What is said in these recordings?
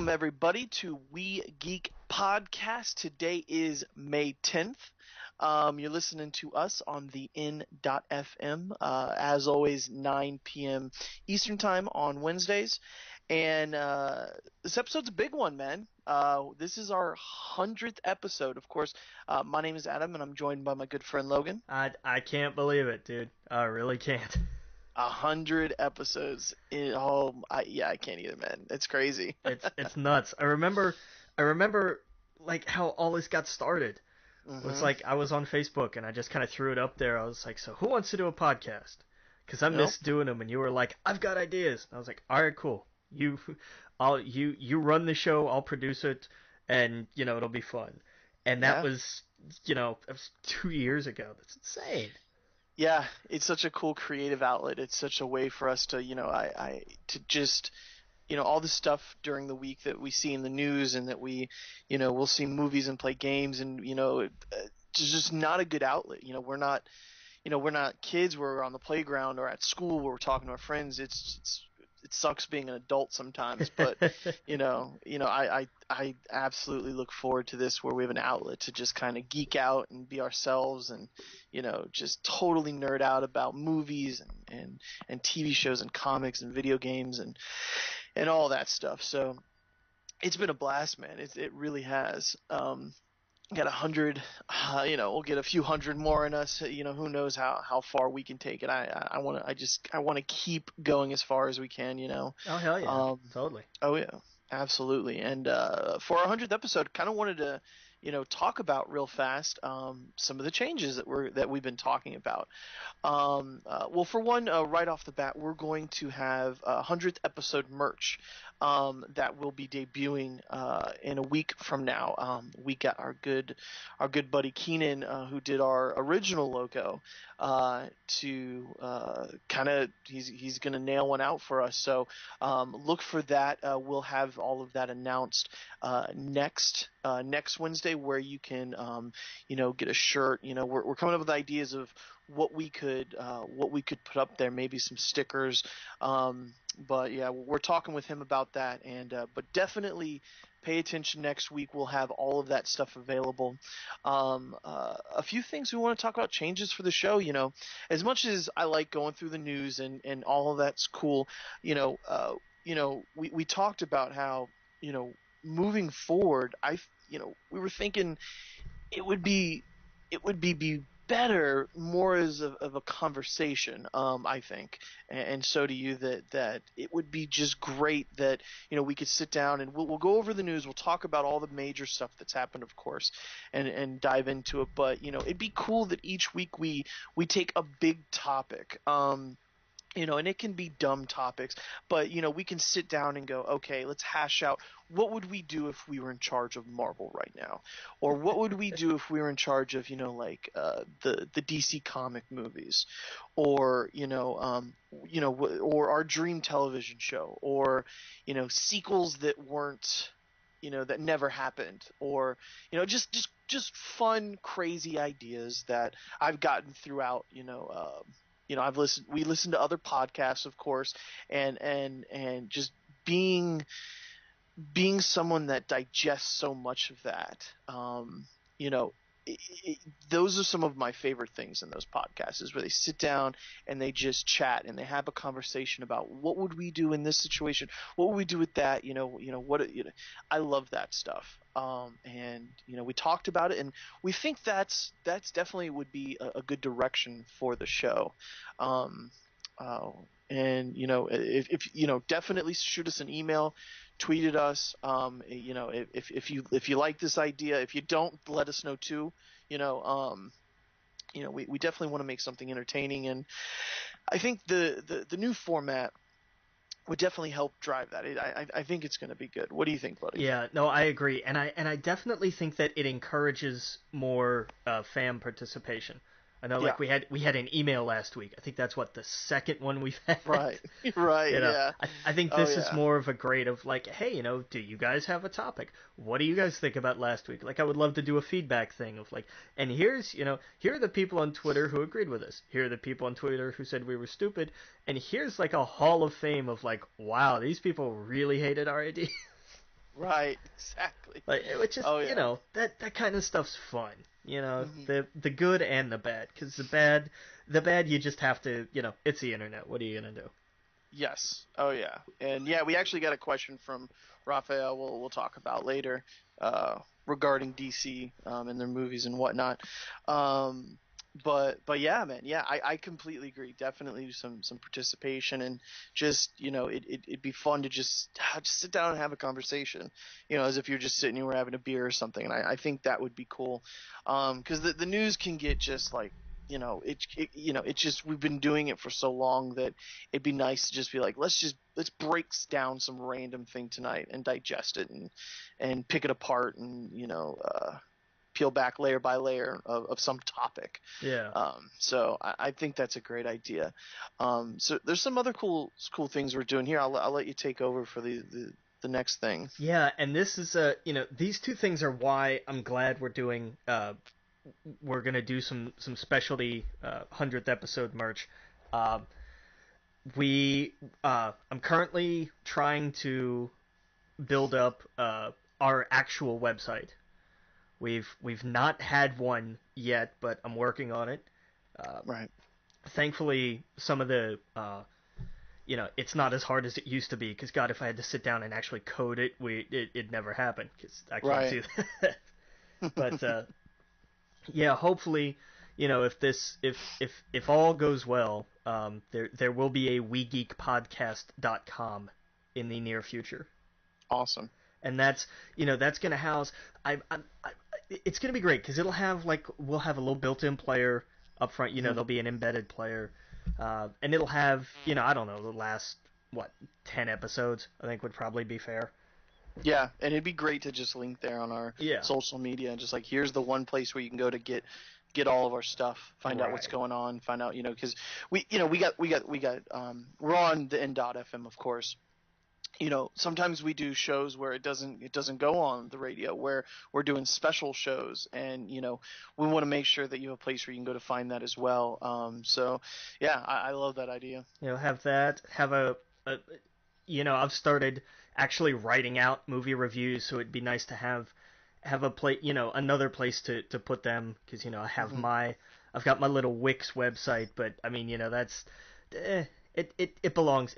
Welcome, everybody, to We Geek Podcast. Today is May 10th. You're listening to us on the N.FM, as always, 9 p.m. Eastern Time on Wednesdays. And this episode's a big one, man. This is our 100th episode. Of course, my name is Adam, and I'm joined by my good friend Logan. I can't believe it, dude. I really can't. 100 episodes. I can't either, man. It's crazy. It's nuts. I remember like how all this got started. It was like I was on Facebook and I just kind of threw it up there. I was like, so who wants to do a podcast? Because I missed doing them, and you were like, I've got ideas. And I was like, all right, cool. You run the show. I'll produce it, and it'll be fun. And that was it was 2 years ago. That's insane. Yeah, it's such a cool creative outlet. It's such a way for us to, to just, all the stuff during the week that we see in the news, and that we'll see movies and play games, and, it's just not a good outlet. We're not kids. We're on the playground or at school where we're talking to our friends. It sucks being an adult sometimes, but I absolutely look forward to this, where we have an outlet to just kind of geek out and be ourselves, and just totally nerd out about movies and TV shows and comics and video games and all that stuff. So it's been a blast, man. It really has. Got 100, we'll get a few hundred more in us. Who knows how far we can take it. I want to keep going as far as we can. Oh hell yeah, totally. Oh yeah, absolutely. And for our 100th episode, kind of wanted to talk about real fast some of the changes that we've been talking about. Well, for one, right off the bat, we're going to have 100th episode merch that will be debuting in a week from now. We got our good buddy Keenan, who did our original logo, to kind of he's going to nail one out for us. So look for that. We'll have all of that announced next Wednesday, where you can get a shirt. We're coming up with ideas of what we could put up there, maybe some stickers. But yeah, we're talking with him about that, and but definitely pay attention next week. We'll have all of that stuff available. A few things we want to talk about, changes for the show. As much as I like going through the news and all of that's cool, we talked about how moving forward, we were thinking it would be better more as of a conversation, I think, and so do you, that it would be just great that we could sit down and we'll go over the news, we'll talk about all the major stuff that's happened, of course, and dive into it, but it'd be cool that each week we take a big topic, and it can be dumb topics, but we can sit down and go, okay, let's hash out what would we do if we were in charge of Marvel right now, or what would we do if we were in charge of the DC comic movies, or or our dream television show, or sequels that weren't that never happened, or just fun, crazy ideas that I've gotten throughout we listened to other podcasts, of course, and just being someone that digests so much of that, those are some of my favorite things in those podcasts, is where they sit down and they just chat and they have a conversation about what would we do in this situation, what would we do with that, I love that stuff. And we talked about it, and we think that's definitely would be a good direction for the show. And if definitely shoot us an email, tweet at us. If you like this idea, if you don't, let us know too. We definitely want to make something entertaining, and I think the new format would definitely help drive that. I think it's going to be good. What do you think, buddy? Yeah, no, I agree, and I definitely think that it encourages more fan participation. I know, like, we had an email last week. I think that's the second one we've had. Right, yeah. I think this is more of a grade of like, hey, do you guys have a topic? What do you guys think about last week? Like, I would love to do a feedback thing of like, and here are the people on Twitter who agreed with us. Here are the people on Twitter who said we were stupid. And here's like a hall of fame of like, wow, these people really hated our idea. Right, exactly. Like, which is, Oh yeah. that kind of stuff's fun. Hmm. The good and the bad. Because the bad you just have to, it's the internet. What are you gonna do? Yes. Oh yeah. And yeah, we actually got a question from Raphael. We'll talk about later, regarding DC, and their movies and whatnot. Um, but yeah, man. Yeah, I completely agree. Definitely some participation, and just it'd be fun to just sit down and have a conversation. As if you're just sitting here having a beer or something. And I think that would be cool. Because the news can get just like it's just we've been doing it for so long that it'd be nice to just be like, let's break down some random thing tonight and digest it and pick it apart and peel back layer by layer of some topic. Yeah. So I think that's a great idea. So there's some other cool things we're doing here. I'll let you take over for the next thing. Yeah, and this is these two things are why I'm glad we're gonna do some specialty 100th episode merch. Uh, I'm currently trying to build up our actual website. We've not had one yet, but I'm working on it. Uh, Right. Thankfully, some of the it's not as hard as it used to be. Because God, if I had to sit down and actually code it, it'd never happen. Because I can't Right. do that. But yeah, hopefully, if all goes well, there will be a WeGeekPodcast.com in the near future, Awesome. and that's gonna house. It's gonna be great because we'll have a little built-in player up front. Mhm. There'll be an embedded player, and it'll have I don't know, the last 10 episodes I think would probably be fair. Yeah, and it'd be great to just link there on our Yeah. social media and just like here's the one place where you can go to get all of our stuff, find out what's Right. going on, find out because we got we're on the N.FM, of course. Sometimes we do shows where it doesn't go on the radio, where we're doing special shows, and we want to make sure that you have a place where you can go to find that as well. So yeah, I love that idea. Have that. Have a I've started actually writing out movie reviews, so it'd be nice to have a place, another place to put them, because Hmm. I've got my little Wix website, but I mean, that's it belongs.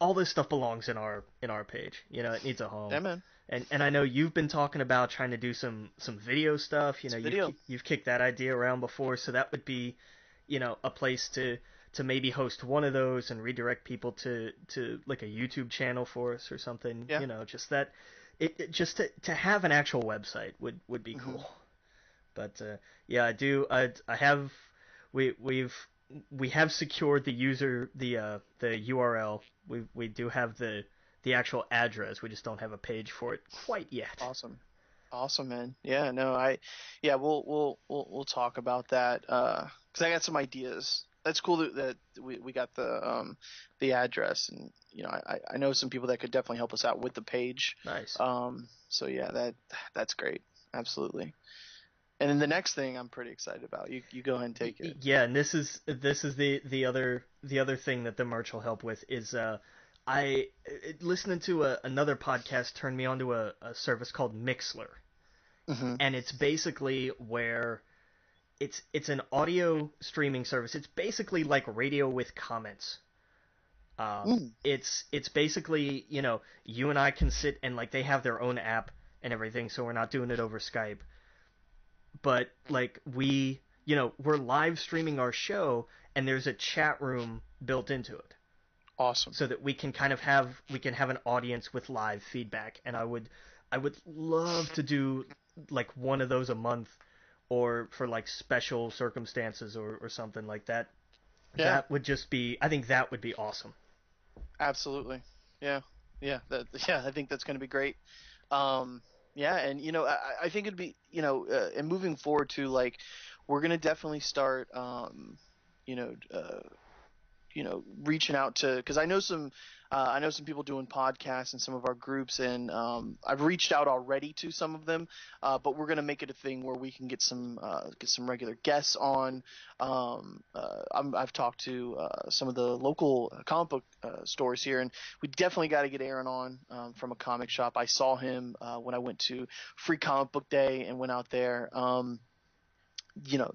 All this stuff belongs in our page. It needs a home. Yeah, man. And I know you've been talking about trying to do some video stuff. It's You've video. you've kicked that idea around before, so that would be, a place to maybe host one of those and redirect people to like a YouTube channel for us or something. Yeah. Just that just to have an actual website would be Hmm. cool. But yeah, I do. I have we we've we have secured the URL. We do have the actual address. We just don't have a page for it quite yet. Awesome. Awesome, man. Yeah, no, yeah, we'll talk about that. 'Cause I got some ideas. That's cool that we got the address, and I know some people that could definitely help us out with the page. Nice. So yeah, that's great. Absolutely. And then the next thing I'm pretty excited about. You go ahead and take it. Yeah, and this is the other thing that the merch will help with is I listening to another podcast turned me onto a service called Mixler, Hmm. and it's basically where it's an audio streaming service. It's basically like radio with comments. Mm. It's basically you and I can sit and like they have their own app and everything, so we're not doing it over Skype. But like we're live streaming our show, and there's a chat room built into it, Awesome. so that we can have an audience with live feedback. And I would love to do like one of those a month, or for like special circumstances or something like that. Yeah. That would just be I think that would be awesome. Absolutely. Yeah. Yeah. Yeah. I think that's going to be great. Yeah, and I think it'd be and moving forward to like we're gonna definitely start you know uh, reaching out to, because I know some people doing podcasts in some of our groups, and I've reached out already to some of them, but we're gonna make it a thing where we can get some regular guests on. I've talked to some of the local comic book stores here, and we definitely got to get Aaron on from a comic shop. I saw him when I went to Free Comic Book Day and went out there. You know,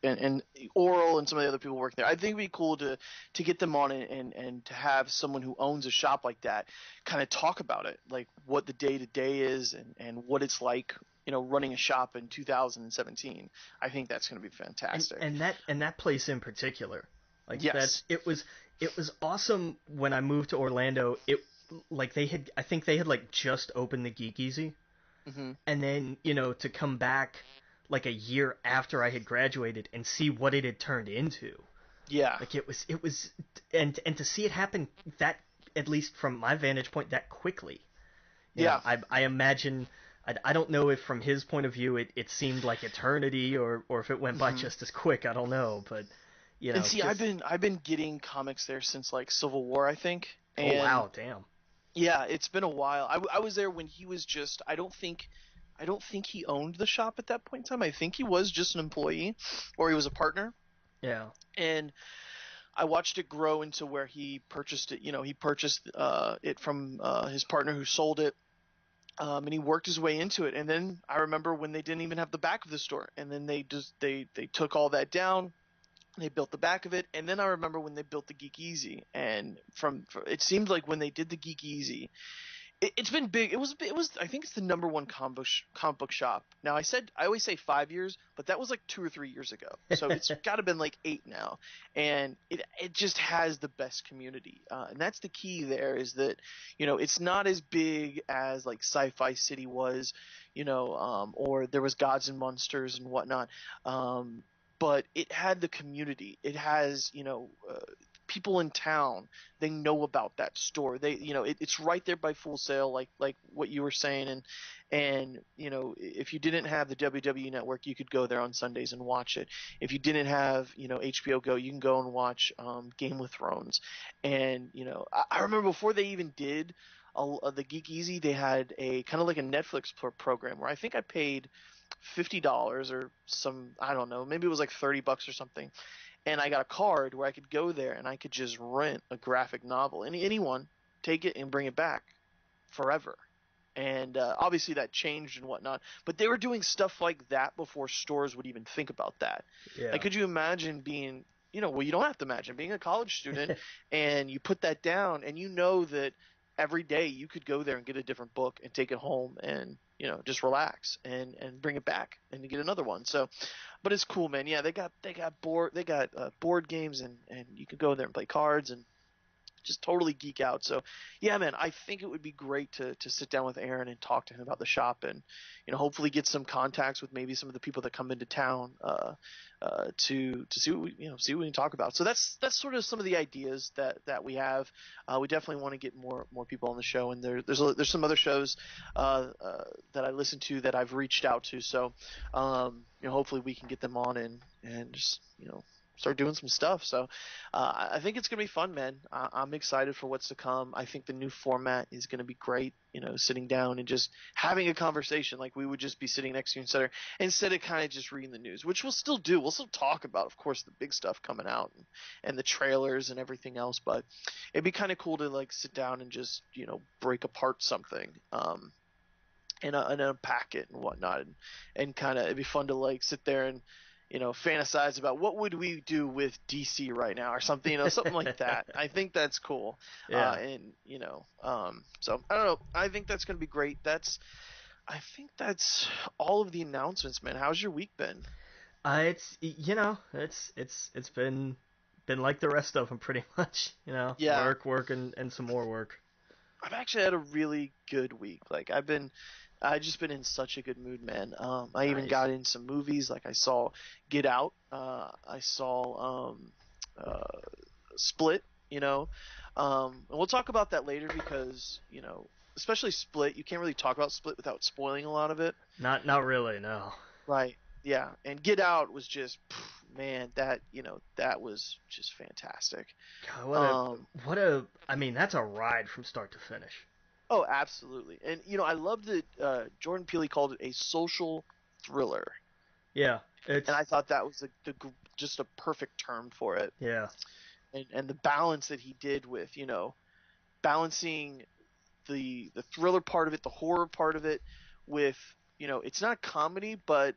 and Oral and some of the other people working there. I think it'd be cool to get them on and to have someone who owns a shop like that kind of talk about it, like what the day to day is and what it's like, running a shop in 2017. I think that's going to be fantastic. And that place in particular, like, yes, it was awesome when I moved to Orlando. I think they had like just opened the Geek Easy, mm-hmm. and then to come back like a year after I had graduated and see what it had turned into. Yeah. Like it was and to see it happen that, at least from my vantage point, that quickly. Yeah. I imagine, I don't know if from his point of view it seemed like eternity or if it went by just as quick. I don't know, but And see, I've been getting comics there since like Civil War, I think. And, oh wow, damn. Yeah, it's been a while. I was there when he was just, I don't think he owned the shop at that point in time. I think he was just an employee, or he was a partner. Yeah. And I watched it grow into where he purchased it. He purchased it from his partner who sold it, and he worked his way into it. And then I remember when they didn't even have the back of the store, and then they took all that down. They built the back of it, and then I remember when they built the Geek Easy. And it seemed like when they did the Geek Easy, it's been big. It was. I think it's the number one comic book shop. Now I always say 5 years, but that was like 2 or 3 years ago. So it's got to been like 8 now, and it just has the best community. And that's the key. There is that it's not as big as like Sci-Fi City was, or there was Gods and Monsters and whatnot. But it had the community. It has people in town. They know about that store. It's right there by Full Sail, like what you were saying. And if you didn't have the WWE Network, you could go there on Sundays and watch it. If you didn't have HBO Go, you can go and watch Game of Thrones. And I remember before they even did the Geek Easy, they had a kind of like a Netflix program where I think I paid $50 or I don't know, maybe it was like $30 or something, and I got a card where I could go there and I could just rent a graphic novel, anyone, take it and bring it back forever. And obviously that changed and whatnot, but they were doing stuff like that before stores would even think about that. Yeah. Like, could you imagine being, well, you don't have to imagine being a college student and you put that down and that every day you could go there and get a different book and take it home and just relax and bring it back and get another one. So, but it's cool, man. Yeah, they got board games and you could go there and play cards and just totally geek out. So yeah, man, I think it would be great to sit down with Aaron and talk to him about the shop and hopefully get some contacts with maybe some of the people that come into town to see what we can talk about. So that's sort of some of the ideas that we have. We definitely want to get more people on the show, and there's some other shows that I listen to that I've reached out to. So hopefully we can get them on and just start doing some stuff. So I think it's gonna be fun, man. I'm excited for what's to come. I think the new format is gonna be great. Sitting down and just having a conversation, like we would just be sitting next to each other instead of kind of just reading the news, which we'll still do. We'll still talk about, of course, the big stuff coming out and the trailers and everything else. But it'd be kind of cool to like sit down and just break apart something. And unpack it and whatnot, and kind of it'd be fun to like sit there and fantasize about what would we do with DC right now or something, something like that. I think that's cool. Yeah. So I don't know. I think that's going to be great. I think that's all of the announcements, man. How's your week been? It's been like the rest of them pretty much, Yeah. work and some more work. I've actually had a really good week. Like I've just been in such a good mood, man. I even got in some movies. Like I saw Get Out. I saw Split. And we'll talk about that later because especially Split. You can't really talk about Split without spoiling a lot of it. Not really, no. Right. Yeah. And Get Out was just man, that that was just fantastic. God, I mean, that's a ride from start to finish. Oh, absolutely. And I love that Jordan Peele called it a social thriller, Yeah, and it's I thought that was just a perfect term for it. yeah, And the balance that he did with balancing the thriller part of it, the horror part of it, with it's not a comedy, but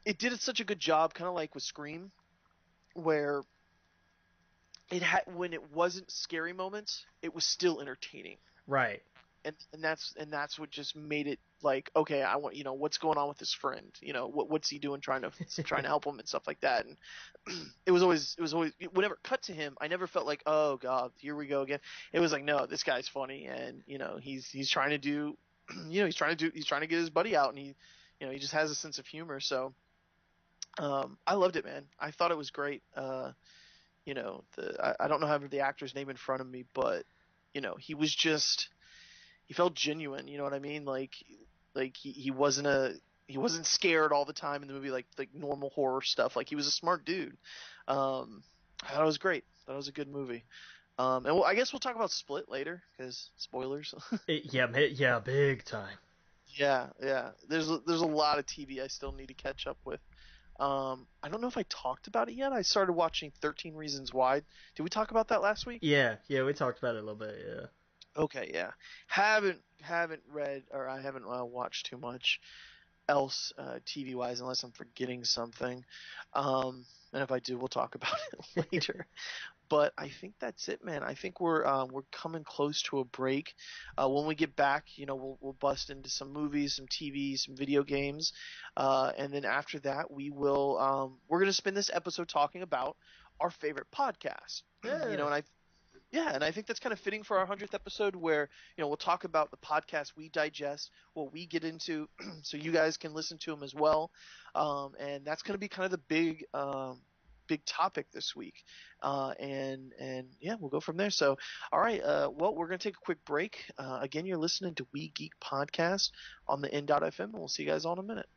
it did such a good job, kind of like with Scream, where it had when it wasn't scary moments, it was still entertaining. right. And that's what just made it like, okay, I want what's going on with his friend, what's he doing trying to help him and stuff like that. And it was always whenever it cut to him, I never felt like, oh god, here we go again. It was like, no, this guy's funny, and he's trying to do he's trying to get his buddy out, and he just has a sense of humor. So I loved it, man. I thought it was great. I don't know how the actor's name in front of me, but he was just, he felt genuine. You know what I mean? Like he wasn't scared all the time in the movie, like normal horror stuff. Like, he was a smart dude. I thought it was great. I thought it was a good movie. I guess we'll talk about Split later, because spoilers. Yeah, big time. Yeah. There's a lot of TV I still need to catch up with. I don't know if I talked about it yet. I started watching 13 Reasons Why. Did we talk about that last week? Yeah, we talked about it a little bit. Yeah. Okay, yeah. Haven't read, or I haven't watched too much else TV wise, unless I'm forgetting something. And if I do, we'll talk about it later. But I think that's it, man. I think we're coming close to a break. When we get back, we'll bust into some movies, some TV, some video games, and then after that, we're gonna spend this episode talking about our favorite podcast. Yeah. And I think that's kind of fitting for our 100th episode, where we'll talk about the podcast we digest, what we get into, so you guys can listen to them as well. And that's going to be kind of the big topic this week. And yeah, we'll go from there. So, all right. Well, we're going to take a quick break. Again, you're listening to We Geek Podcast on the N.FM, and we'll see you guys all in a minute.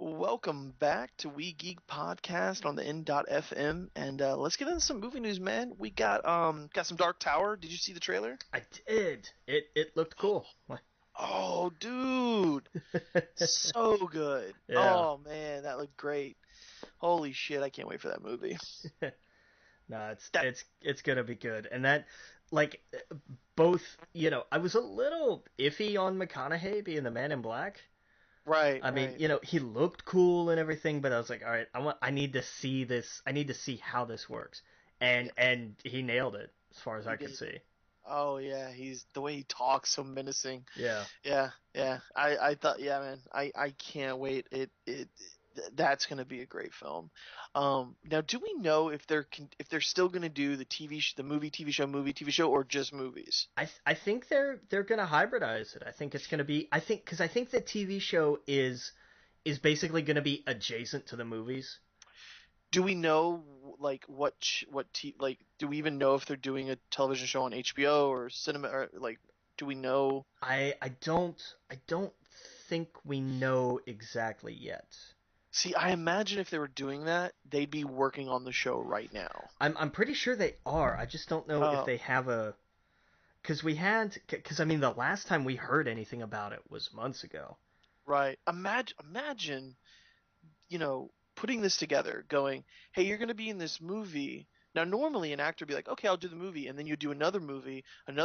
Welcome back to We Geek Podcast on the N.FM, and let's get into some movie news, man. We got some Dark Tower. Did you see the trailer? I did. It looked cool. Oh, dude, so good. Yeah. Oh man, that looked great. Holy shit, I can't wait for that movie. No, it's gonna be good, and that, like, both. I was a little iffy on McConaughey being the Man in Black. Right. I mean, right. he looked cool and everything, but I was like, all right, I need to see this. I need to see how this works, and he nailed it as far as I could see. Oh yeah, he's the way he talks, so menacing. Yeah. Yeah. I thought, yeah, man. I can't wait. That's gonna be a great film. Now, do we know if they're still gonna do the movie, TV show, or just movies? I think they're gonna hybridize it. I think it's gonna be. Because I think the TV show is basically gonna be adjacent to the movies. Do we know, like, like, do we even know if they're doing a television show on HBO or cinema, or like, do we know? I don't think we know exactly yet. See, I imagine if they were doing that, they'd be working on the show right now. I'm pretty sure they are. I just don't know if they have a. Because I mean, the last time we heard anything about it was months ago. Right. Imagine, putting this together, going, hey, you're going to be in this movie. Now, normally an actor would be like, okay, I'll do the movie, and then you do another movie, and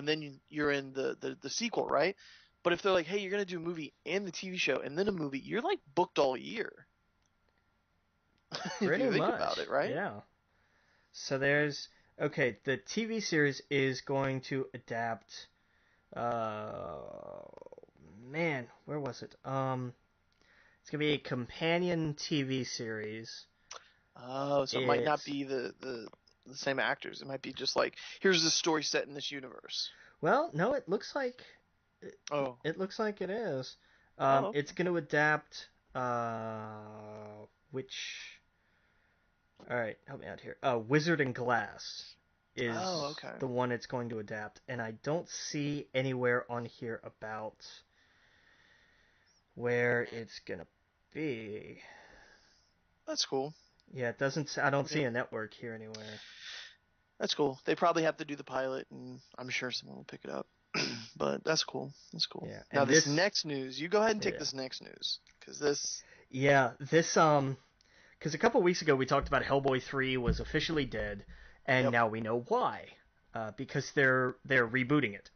then you're in the sequel, right? But if they're like, hey, you're going to do a movie and the TV show and then a movie, you're like booked all year. If Pretty you think much. about it, right? Yeah. So the TV series is going to adapt. Man, where was it? It's gonna be a companion TV series. Oh, so it might not be the same actors. It might be just like, here's the story set in this universe. Well, no, it looks like. Oh. It looks like it is. Okay. It's going to adapt. Which. All right, help me out here. Wizard and Glass is the one it's going to adapt, and I don't see anywhere on here about where it's gonna be. That's cool. Yeah, it doesn't. I don't see a network here anywhere. That's cool. They probably have to do the pilot, and I'm sure someone will pick it up. But that's cool. That's cool. Yeah. Now this next news, you go ahead and take Yeah. this next news, because this. Yeah, this because a couple weeks ago we talked about Hellboy 3 was officially dead, and now we know why. Because they're rebooting it.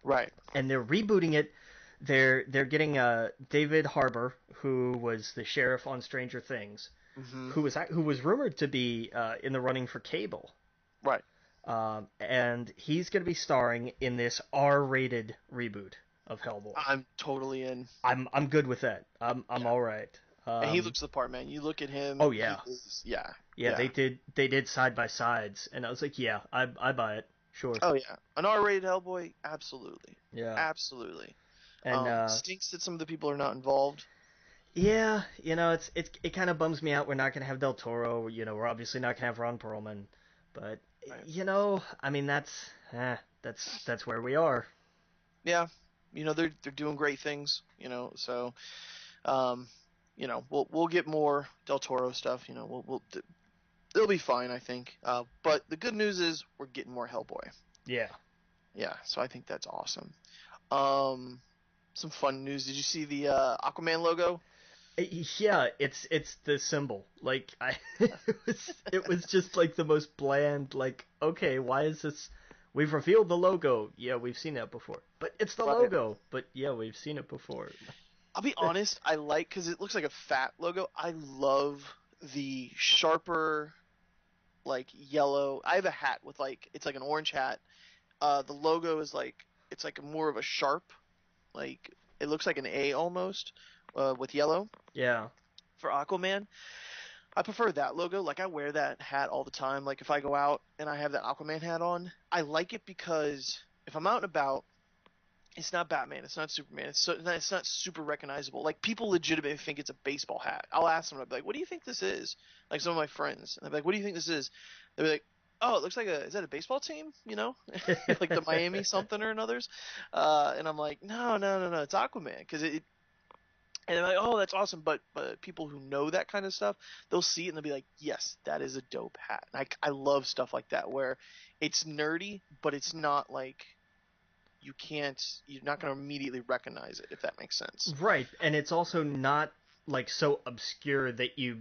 Right. And they're rebooting it. They're getting David Harbour, who was the sheriff on Stranger Things, who was rumored to be in the running for Cable. Right. And he's going to be starring in this R-rated reboot of Hellboy. I'm totally in. I'm good with that. I'm all right. And he looks the part, man. You look at him. Oh yeah. Yeah. They did side by sides, and I was like, yeah, I buy it. Sure. Oh yeah, an R-rated Hellboy, absolutely. Yeah. Absolutely. And stinks that some of the people are not involved. Yeah, it kind of bums me out. We're not gonna have Del Toro. We're obviously not gonna have Ron Perlman, but I mean that's where we are. Yeah, they're doing great things. So, we'll get more Del Toro stuff. It'll be fine, I think. But the good news is we're getting more Hellboy. Yeah. Yeah, so I think that's awesome. Some fun news. Did you see the Aquaman logo? Yeah, it's the symbol. Like it was just like the most bland. Like, okay, why is this? We've revealed the logo. Yeah, we've seen that before. But it's the logo. But yeah, we've seen it before. I'll be honest. Because it looks like a fat logo. I love the sharper, like yellow. I have a hat with it's like an orange hat. The logo is it's like more of a sharp, like it looks like an A almost, with yellow. Yeah. For Aquaman, I prefer that logo. Like I wear that hat all the time. Like if I go out and I have that Aquaman hat on, I like it because if I'm out and about, it's not Batman, it's not Superman, it's not super recognizable. Like people legitimately think it's a baseball hat. I'll ask them, I'll be like, "What do you think this is?" Like some of my friends, and I'll be like, "What do you think this is?" They'll be like, "Oh, it looks like is that a baseball team? Like the Miami something or another's." And I'm like, no, it's Aquaman because it. And they're like, "Oh, that's awesome!" But people who know that kind of stuff, they'll see it and they'll be like, "Yes, that is a dope hat." And I love stuff like that where it's nerdy, but it's not like you're not going to immediately recognize it, if that makes sense. Right, and it's also not like so obscure that you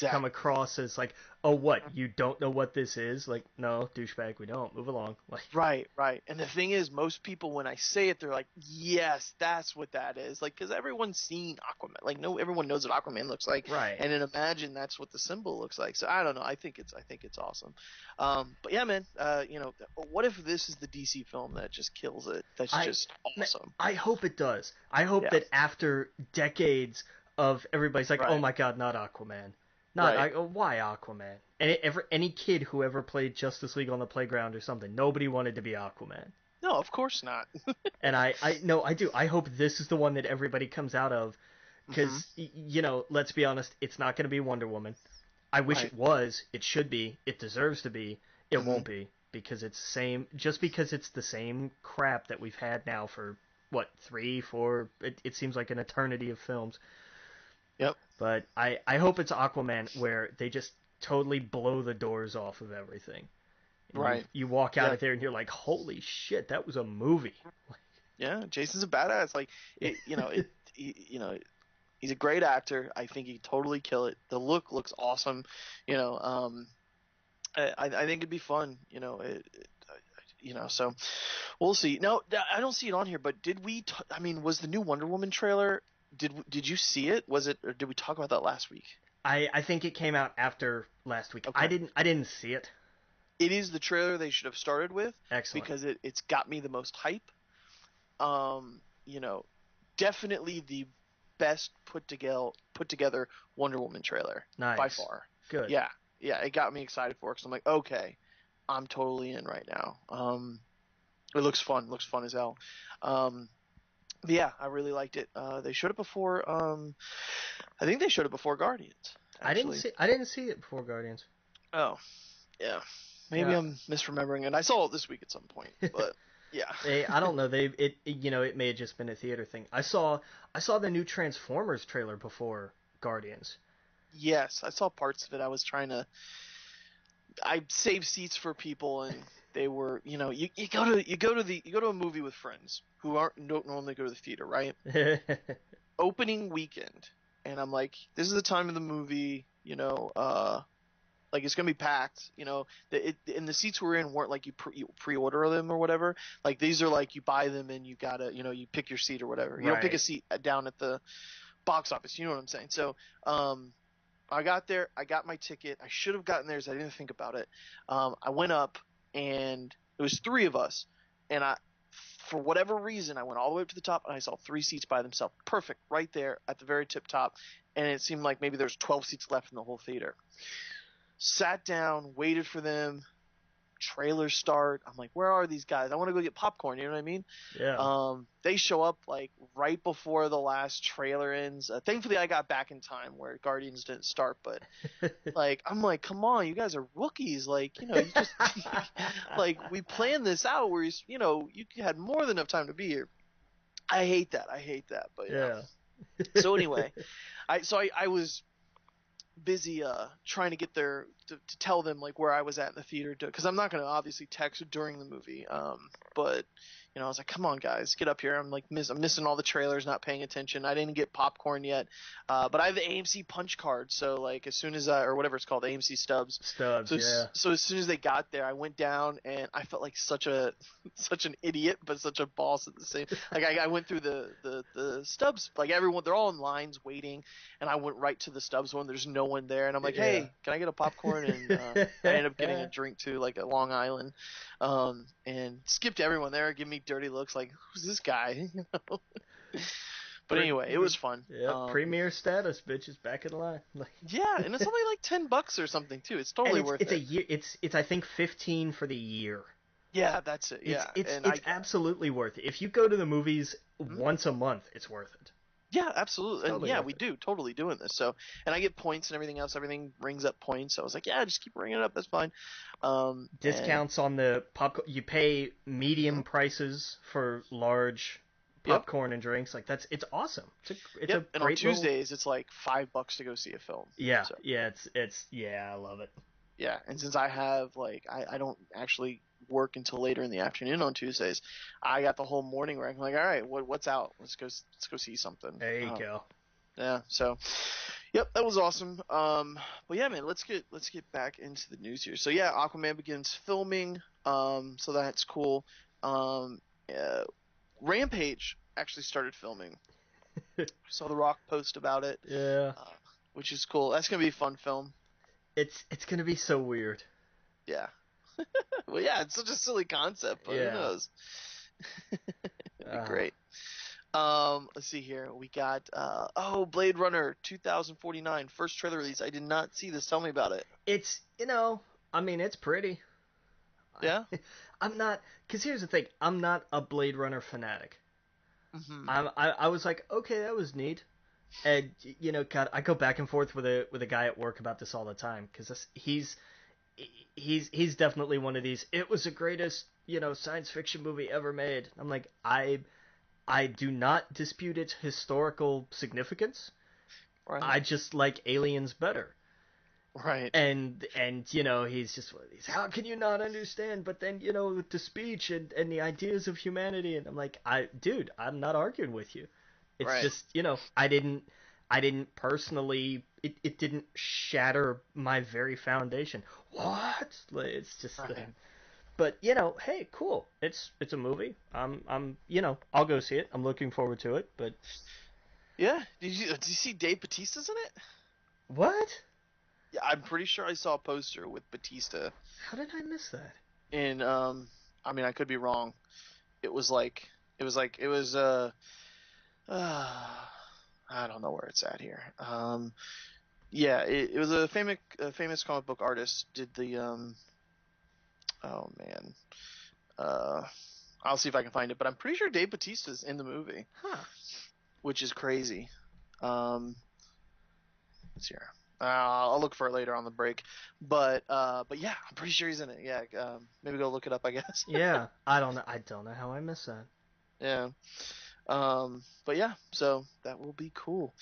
come across as like, oh, what, you don't know what this is? Like, no, douchebag, we don't. Move along. Like, right. And the thing is, most people, when I say it, they're like, yes, that's what that is. Like, because everyone's seen Aquaman. Like, no, everyone knows what Aquaman looks like. Right. And then imagine that's what the symbol looks like. So I don't know. I think it's awesome. But yeah, man. What if this is the DC film that just kills it? That's just awesome. I hope it does. I hope that after decades of everybody's like, oh my god, not Aquaman. Why Aquaman? And any kid who ever played Justice League on the playground or something, nobody wanted to be Aquaman. No, of course not. And I do. I hope this is the one that everybody comes out of, because let's be honest, it's not going to be Wonder Woman. I wish it was. It should be. It deserves to be. It won't be, because it's just because it's the same crap that we've had now for what, 3, 4. It seems like an eternity of films. Yep. But I hope it's Aquaman, where they just totally blow the doors off of everything. Right. You walk out of there and you're like, holy shit, that was a movie. Yeah, Jason's a badass. Like, he's a great actor. I think he totally kill it. The look looks awesome. I think it'd be fun. So we'll see. No, I don't see it on here. But did we? Was the new Wonder Woman trailer? Did you see it? Was it, or did we talk about that last week? I think it came out after last week. Okay. I didn't see it. It is the trailer they should have started with. Excellent. Because it's got me the most hype. Definitely the best put together Wonder Woman trailer. Nice. By far. Good. Yeah, it got me excited for it, because I'm like, okay, I'm totally in right now. It looks fun. Looks fun as hell. Yeah, I really liked it. They showed it before. I think they showed it before Guardians. Actually. I didn't see it before Guardians. Oh, yeah. Maybe I'm misremembering it. I saw it this week at some point, but yeah. I don't know. It may have just been a theater thing. I saw the new Transformers trailer before Guardians. Yes, I saw parts of it. I saved seats for people, and they were, you go to a movie with friends who don't normally go to the theater, right? Opening weekend, and I'm like, this is the time of the movie, like it's gonna be packed, and the seats we're in weren't like you pre-order them or whatever. Like these are like you buy them and you gotta, you pick your seat or whatever. You don't pick a Right. seat down at the box office. You know what I'm saying? So, I got there. I got my ticket. I should have gotten theirs. I didn't think about it. I went up, and it was three of us, and for whatever reason, I went all the way up to the top, and I saw three seats by themselves, perfect, right there at the very tip top, and it seemed like maybe there's 12 seats left in the whole theater. Sat down, waited for them. Trailers start. I'm like, where are these guys? I want to go get popcorn. You know what I mean? Yeah. They show up like right before the last trailer ends. Thankfully, I got back in time where Guardians didn't start. But like, I'm like, come on, you guys are rookies. Like, you just like we planned this out where you had more than enough time to be here. I hate that. But Yeah. So anyway, I was busy trying to get there to tell them like where I was at in the theater because I'm not going to obviously text during the movie, but I was like, come on guys, get up here. I'm like I'm missing all the trailers, not paying attention. I didn't get popcorn yet, but I have the AMC punch card, so like as soon as or whatever it's called, AMC stubs. Yeah. So as soon as they got there, I went down and I felt like such an idiot, but such a boss at the same. Like I went through the stubs, like everyone, they're all in lines waiting, and I went right to the stubs one. There's no one there, and I'm like, hey, can I get a popcorn? And I ended up getting a drink too, like a Long Island, and skipped everyone there, give me dirty looks like, who's this guy? But anyway, it was fun. Yeah, premier status, bitches, back in line. Yeah, and it's only like $10 or something too. It's totally worth it. It's a year. It's I think 15 for the year. Yeah, that's it. Yeah, it's absolutely worth it. If you go to the movies once a month, it's worth it. Yeah, absolutely. Totally and we do totally doing this. So, and I get points and everything else. Everything rings up points. So I was like, yeah, just keep ringing it up. That's fine. Discounts on the popcorn. You pay medium prices for large popcorn and drinks. Like it's awesome. It's a and great on Tuesdays it's like $5 to go see a film. Yeah, so. Yeah, it's I love it. Yeah, and since I have like I don't actually work until later in the afternoon on Tuesdays, I got the whole morning where I'm like, all right, what's out? Let's go see something. There you go. Yeah, so yep, that was awesome. But yeah, man, let's get back into the news here. So yeah, Aquaman begins filming. So that's cool. Rampage actually started filming. Saw The Rock post about it. Yeah. Which is cool. That's gonna be a fun film. It's gonna be so weird. Yeah. Well, yeah, it's such a silly concept, but who knows? It'd be great. Let's see here. We got Blade Runner 2049 first trailer release. I did not see this. Tell me about it. It's I mean, it's pretty. Yeah. I'm not, because here's the thing. I'm not a Blade Runner fanatic. Mm-hmm. I was like, okay, that was neat. And God, I go back and forth with a guy at work about this all the time because he's definitely one of these. It was the greatest science fiction movie ever made. I'm like, I do not dispute its historical significance. Right. I just like Aliens better. Right. And he's just one of these. How can you not understand? But then with the speech and the ideas of humanity, and I'm like, I'm not arguing with you. It's just I didn't personally. It didn't shatter my very foundation. What? It's just. But hey, cool. It's a movie. I'm I'll go see it. I'm looking forward to it. But yeah, did you see Dave Bautista's in it? What? Yeah, I'm pretty sure I saw a poster with Bautista. How did I miss that? And I mean, I could be wrong. It was I don't know where it's at here. Yeah, it was a famous comic book artist did the oh man. I'll see if I can find it, but I'm pretty sure Dave Bautista's in the movie. Huh. Which is crazy. Let's see here. I'll look for it later on the break, but yeah, I'm pretty sure he's in it. Yeah, maybe go look it up, I guess. Yeah, I don't know how I missed that. Yeah, but yeah, so that will be cool.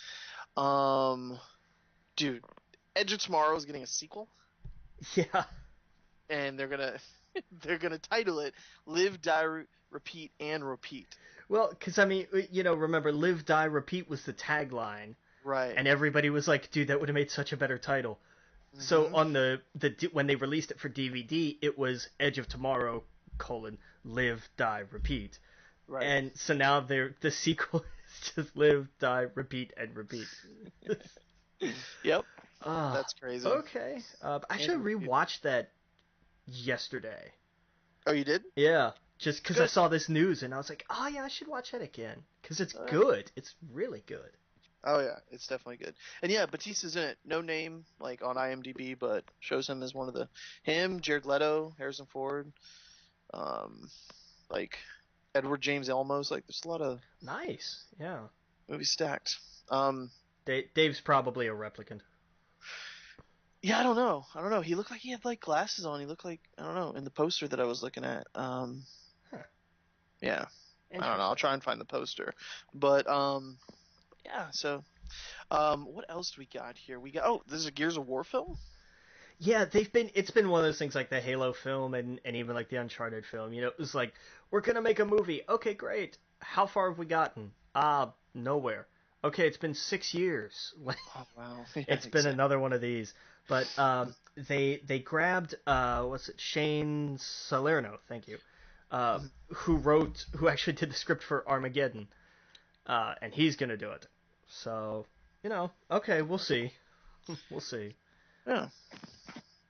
Dude, Edge of Tomorrow is getting a sequel, Yeah. and they're gonna they're gonna title it Live, Die, Repeat, and Repeat. Well, because I mean, remember, Live, Die, Repeat was the tagline, Right. and everybody was like, "Dude, that would have made such a better title." So on the when they released it for DVD, it was Edge of Tomorrow: Live, Die, Repeat. Right. And so now the sequel is just Live, Die, Repeat, and Repeat. Yep. That's crazy. Okay. I actually rewatched that yesterday. Oh, you did? Yeah. Just because I saw this news and I was like, oh yeah, I should watch that again. Because it's good. It's really good. Oh yeah, it's definitely good. And yeah, Batista's in it. No name like on IMDb, but shows him as one of him, Jared Leto, Harrison Ford, like Edward James Olmos. Like there's a lot of nice. Yeah. Movies stacked. Dave's probably a replicant. Yeah, I don't know. He looked like he had like glasses on. He looked like, I don't know, in the poster that I was looking at. Yeah. I don't know. I'll try and find the poster. But yeah, so what else do we got here? This is a Gears of War film? Yeah, it's been one of those things like the Halo film and even like the Uncharted film. It was like, we're gonna make a movie. Okay, great. How far have we gotten? Nowhere. Okay, it's been 6 years. Oh wow. Yeah, it's been another one of these. But they grabbed Shane Salerno, thank you, who actually did the script for Armageddon, and he's gonna do it. So okay, we'll see. We'll see. Yeah.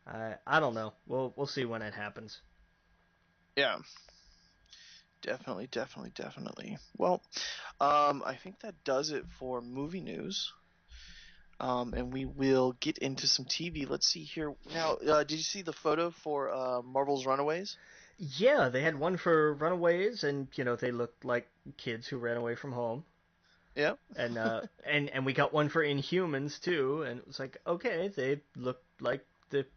I don't know. We'll see when it happens. Yeah. Definitely. Well, I think that does it for movie news. And we will get into some TV. Let's see here. Now, did you see the photo for Marvel's Runaways? Yeah, they had one for Runaways, and they looked like kids who ran away from home. Yeah. And and we got one for Inhumans too, and it was like, okay, they looked like the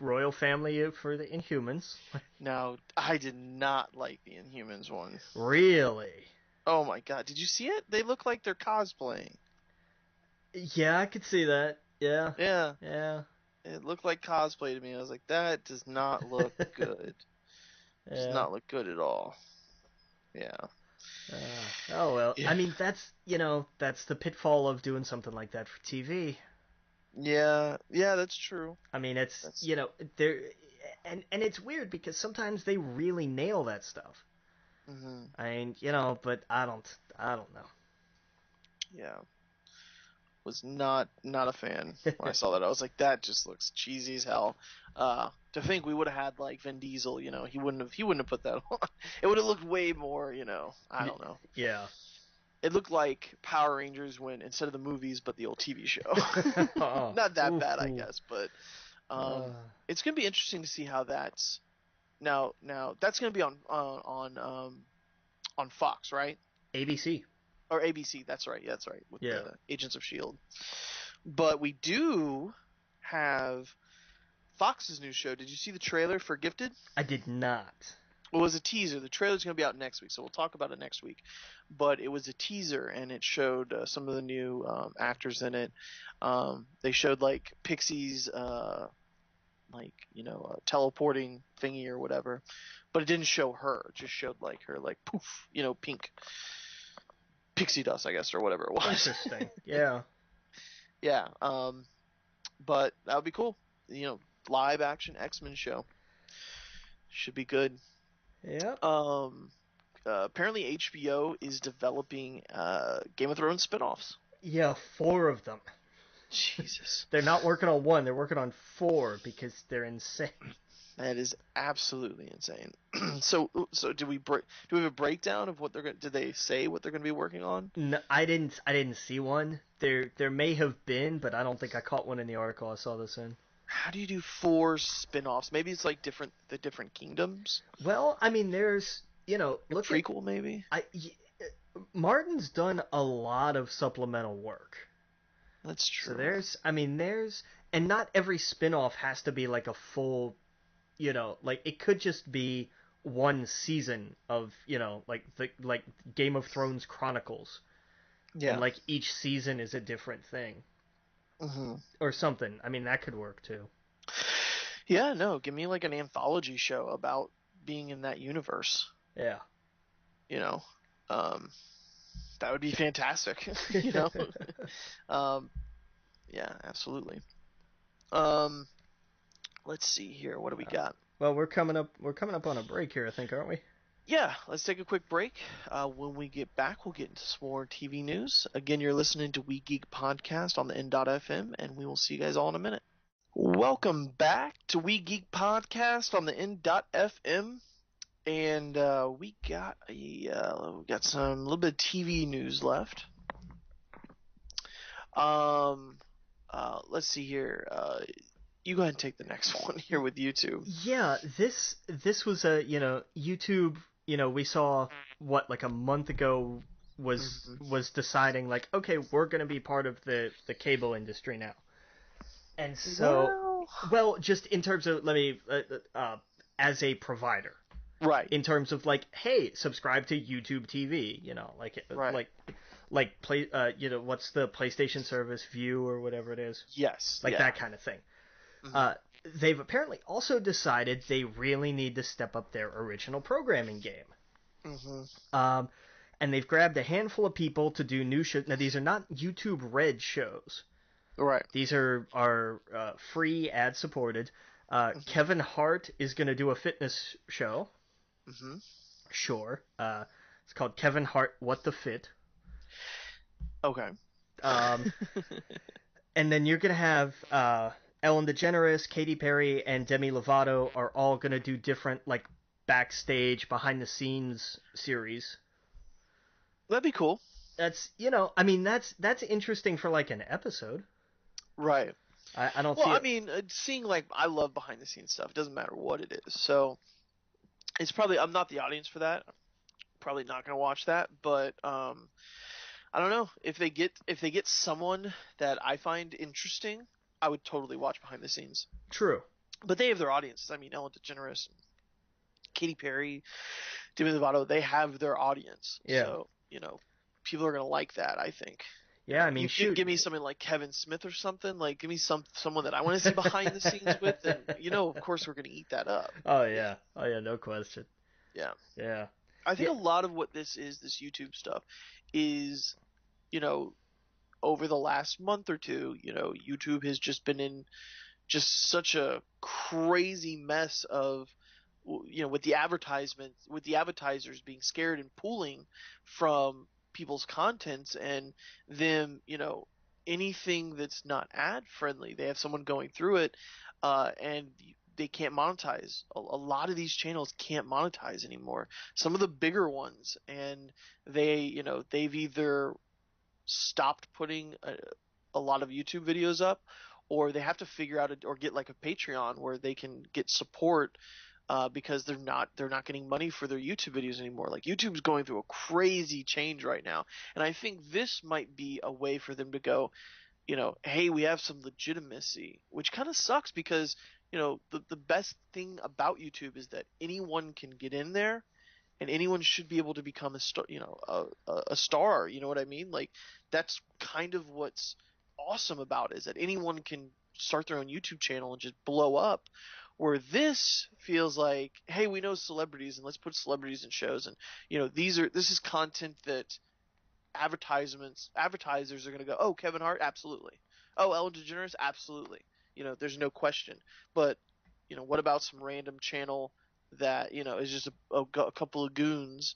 royal family for the Inhumans. Now, I did not like the Inhumans one. Really? Oh my god, did you see it? They look like they're cosplaying. Yeah, I could see that. Yeah. Yeah. Yeah. It looked like cosplay to me. I was like, that does not look good. Yeah. Does not look good at all. Yeah. Oh well. Yeah. I mean, that's the pitfall of doing something like that for TV. Yeah, that's true. I mean, they're and it's weird because sometimes they really nail that stuff. Mm-hmm. I mean, but I don't know. Yeah. Was not a fan when I saw that. I was like, that just looks cheesy as hell. To think we would have had like Vin Diesel, he wouldn't have put that on. It would have looked way more, I don't know. Yeah. It looked like Power Rangers when instead of the movies, but the old TV show. Not that bad, I guess, but it's gonna be interesting to see how that's now that's gonna be on Fox, right? ABC. Or ABC, that's right, with yeah. the Agents of S.H.I.E.L.D. But we do have Fox's new show. Did you see the trailer for Gifted? I did not. Well, it was a teaser. The trailer's going to be out next week, so we'll talk about it next week. But it was a teaser, and it showed some of the new actors in it. They showed, like, Pixie's, teleporting thingy or whatever. But it didn't show her. It just showed, like, her, like, poof, pink pixie dust, I guess, or whatever it was. Interesting. Yeah. Yeah. But that would be cool. Live action X-Men show. Should be good. Yeah. Apparently HBO is developing Game of Thrones spinoffs. Yeah, 4 of them. Jesus. They're not working on 1, they're working on 4 because they're insane. That is absolutely insane. So do we have a breakdown of what they're going? Did they say what they're going to be working on? No, I didn't see one. There may have been, but I don't think I caught one in the article I saw this in. How do you do 4 spin-offs? Maybe it's like the different kingdoms. Well, I mean, there's look prequel maybe. Martin's done a lot of supplemental work. That's true. So there's and not every spin-off has to be like a full, like it could just be one season of like Game of Thrones Chronicles. Yeah. And like each season is a different thing. Mm-hmm. or something. I mean, that could work too. Yeah, no, give me like an anthology show about being in that universe. Yeah. You know, um, that would be fantastic. You know, um, yeah, absolutely. Um, let's see here. What do we got? Well, we're coming up. We're coming up on a break here, I think, aren't we? Yeah, let's take a quick break. When we get back, we'll get into some more TV news. Again, you're listening to We Geek Podcast on the N.FM, and we will see you guys all in a minute. Welcome back to We Geek Podcast on the N.FM, and we got some little bit of TV news left. Let's see here. You go ahead and take the next one here with YouTube. Yeah, this was a YouTube. We saw what, like a month ago, was deciding, like, okay, we're gonna be part of the cable industry now. And so, well, just in terms of, let me as a provider, right? In terms of, like, hey, subscribe to YouTube TV, right. like play, what's the PlayStation service, View or whatever it is? Yes, like that kind of thing. Mm-hmm. They've apparently also decided they really need to step up their original programming game. Mm-hmm. And they've grabbed a handful of people to do new shows. Now, these are not YouTube Red shows. Right. These are free, ad-supported. Mm-hmm. Kevin Hart is going to do a fitness show. Mm-hmm. Sure. It's called Kevin Hart What the Fit. Okay. And then you're going to have Ellen DeGeneres, Katy Perry, and Demi Lovato are all going to do different, like, backstage, behind-the-scenes series. That'd be cool. That's, I mean, that's interesting for, like, an episode. Right. I don't Well, I mean, seeing, like, I love behind-the-scenes stuff. It doesn't matter what it is. So, it's probably, I'm not the audience for that. Probably not going to watch that, but, I don't know. If they get someone that I find interesting, I would totally watch behind the scenes. True. But they have their audiences. I mean, Ellen DeGeneres, Katy Perry, Demi Lovato, they have their audience. Yeah. So, people are going to like that, I think. Yeah, I mean, give me something like Kevin Smith or something. Like, give me someone that I want to see behind the scenes with, and, of course we're going to eat that up. Oh, yeah. No question. Yeah. Yeah. I think a lot of what this YouTube stuff, is, over the last month or two, YouTube has just been in just such a crazy mess of, with the advertisers being scared and pulling from people's contents, and them, anything that's not ad friendly, they have someone going through it, and they can't monetize. A lot of these channels can't monetize anymore. Some of the bigger ones, and they've either stopped putting a lot of YouTube videos up, or they have to figure out or get like a Patreon where they can get support, because they're not getting money for their YouTube videos anymore. Like, YouTube's going through a crazy change right now, and I think this might be a way for them to go, hey, we have some legitimacy, which kind of sucks because the best thing about YouTube is that anyone can get in there, and anyone should be able to become a star, a star. You know what I mean? Like, that's kind of what's awesome about it, is that anyone can start their own YouTube channel and just blow up. Where this feels like, hey, we know celebrities, and let's put celebrities in shows, and this is content that advertisers are going to go, oh, Kevin Hart, absolutely. Oh, Ellen DeGeneres, absolutely. There's no question. But what about some random channel that is just a couple of goons,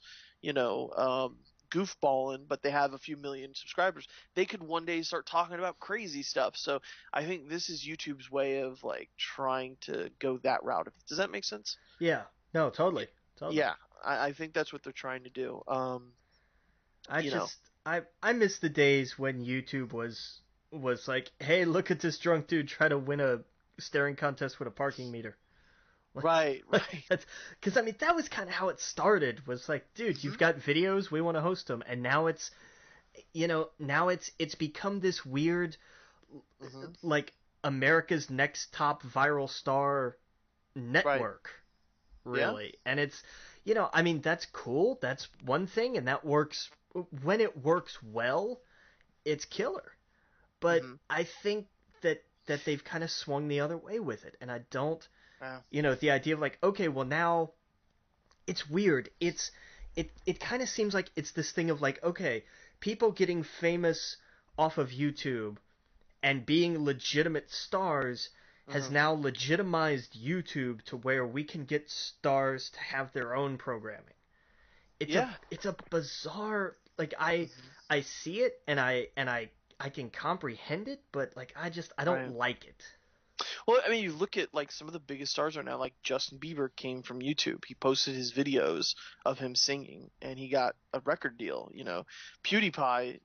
goofballing, but they have a few million subscribers? They could one day start talking about crazy stuff. So I think this is YouTube's way of, like, trying to go that route. Does that make sense? Yeah. No, totally. Yeah, I think that's what they're trying to do. I miss the days when YouTube was like, hey, look at this drunk dude try to win a staring contest with a parking meter. Right. Because, I mean, that was kind of how it started, was like, dude, Mm-hmm. you've got videos, we want to host them. And now it's, it's become this weird, Mm-hmm. like, America's Next Top Viral Star network, really. Yeah. And it's, I mean, that's cool, that's one thing, and that works, when it works well, it's killer. but I think that they've kind of swung the other way with it, and I don't, the idea of like, okay, well now, it's weird. It kind of seems like it's this thing of like, okay, people getting famous off of YouTube and being legitimate stars has now legitimized YouTube to where we can get stars to have their own programming. It's a bizarre, like I see it and I can comprehend it, but like I don't like it. Well, I mean, you look at like some of the biggest stars right now, like Justin Bieber came from YouTube. He posted his videos of him singing, and he got a record deal. PewDiePie,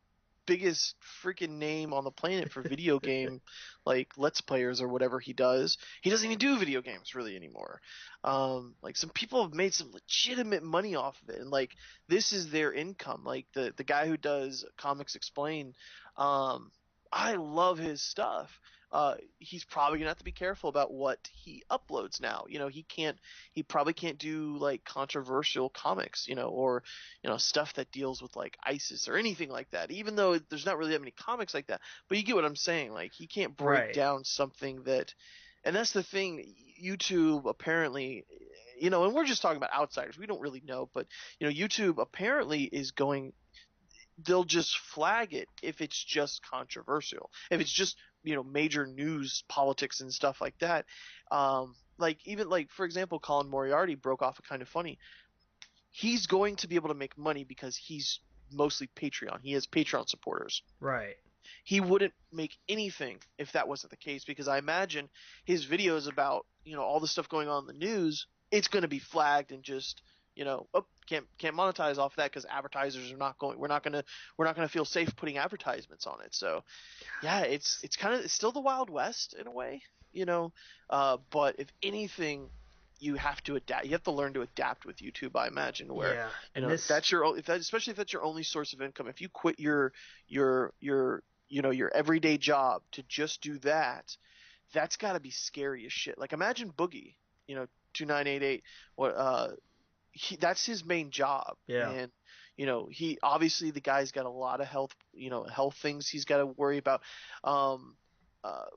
biggest freaking name on the planet for video game, like Let's Players or whatever he does. He doesn't even do video games really anymore. Like some people have made some legitimate money off of it, and like this is their income. Like the guy who does Comics Explained, I love his stuff. He's probably gonna have to be careful about what he uploads now. He probably can't do like controversial comics, or stuff that deals with like ISIS or anything like that. Even though there's not really that many comics like that, but you get what I'm saying. Like he can't break down something that, and that's the thing. YouTube apparently, and we're just talking about outsiders. We don't really know, but YouTube apparently is going. They'll just flag it if it's just controversial. If it's just major news, politics, and stuff like that. Like even like for example, Colin Moriarty broke off a Kind of Funny. He's going to be able to make money because he's mostly Patreon. He has Patreon supporters. Right. He wouldn't make anything if that wasn't the case, because I imagine his videos about all the stuff going on in the news, it's going to be flagged and just can't monetize off that because advertisers are not going. We're not gonna feel safe putting advertisements on it. So, yeah, it's still the Wild West in a way, But if anything, you have to adapt. You have to learn to adapt with YouTube, I imagine. Where especially if that's your only source of income. If you quit your everyday job to just do that, that's got to be scary as shit. Like imagine Boogie, 2988. That's his main job. Yeah. And he obviously, the guy's got a lot of health things he's got to worry about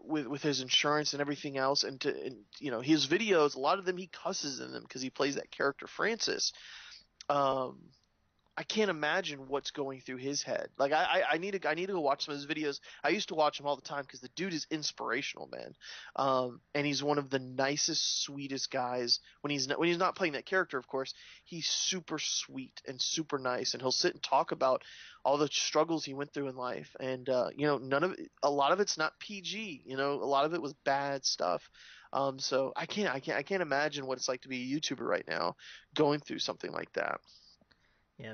with his insurance and everything else, and his videos, a lot of them he cusses in them because he plays that character Francis. I can't imagine what's going through his head. Like I need to go watch some of his videos. I used to watch him all the time because the dude is inspirational, man. And he's one of the nicest, sweetest guys. When he's not playing that character, of course, he's super sweet and super nice. And he'll sit and talk about all the struggles he went through in life. And a lot of it's not PG. A lot of it was bad stuff. So I can't imagine what it's like to be a YouTuber right now, going through something like that. Yeah,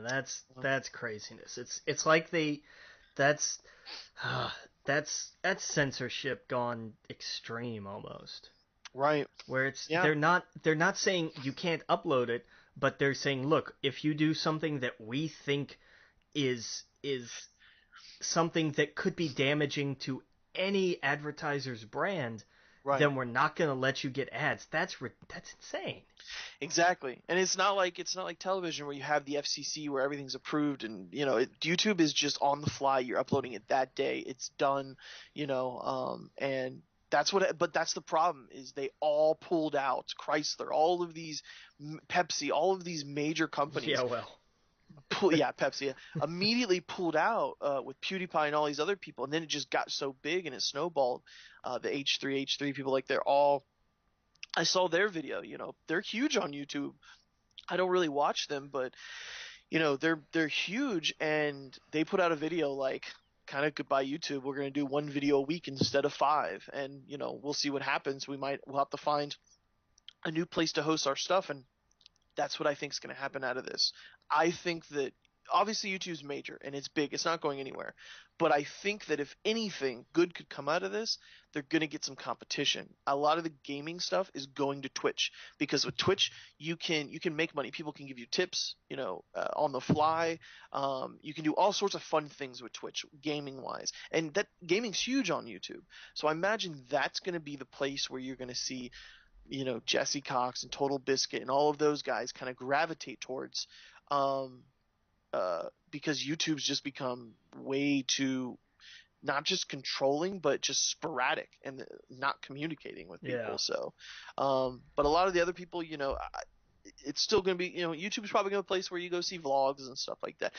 that's craziness. It's like that's censorship gone extreme almost. Right. Where they're not saying you can't upload it, but they're saying, look, if you do something that we think is something that could be damaging to any advertiser's brand, then we're not going to let you get ads. That's insane. Exactly. And it's not like television where you have the FCC where everything's approved, and YouTube is just on the fly. You're uploading it that day. It's done, and but that's the problem, is they all pulled out. Chrysler, all of these, Pepsi, all of these major companies. Yeah, well. Pepsi immediately pulled out with PewDiePie and all these other people, and then it just got so big and it snowballed. The H3 people, like I saw their video. They're huge on YouTube. I don't really watch them, but they're huge, and they put out a video like, kind of, goodbye YouTube. We're gonna do one video a week instead of 5, and we'll see what happens. We'll have to find a new place to host our stuff, and that's what I think is going to happen out of this. I think that obviously YouTube's major and it's big. It's not going anywhere. But I think that if anything good could come out of this, they're going to get some competition. A lot of the gaming stuff is going to Twitch, because with Twitch you can make money. People can give you tips, on the fly. You can do all sorts of fun things with Twitch, gaming wise, and that gaming's huge on YouTube. So I imagine that's going to be the place where you're going to see Jesse Cox and Total Biscuit and all of those guys kind of gravitate towards, because YouTube's just become way too not just controlling, but just sporadic and not communicating with people. Yeah. So, but a lot of the other people, it's still going to be, YouTube's probably going to be a place where you go see vlogs and stuff like that.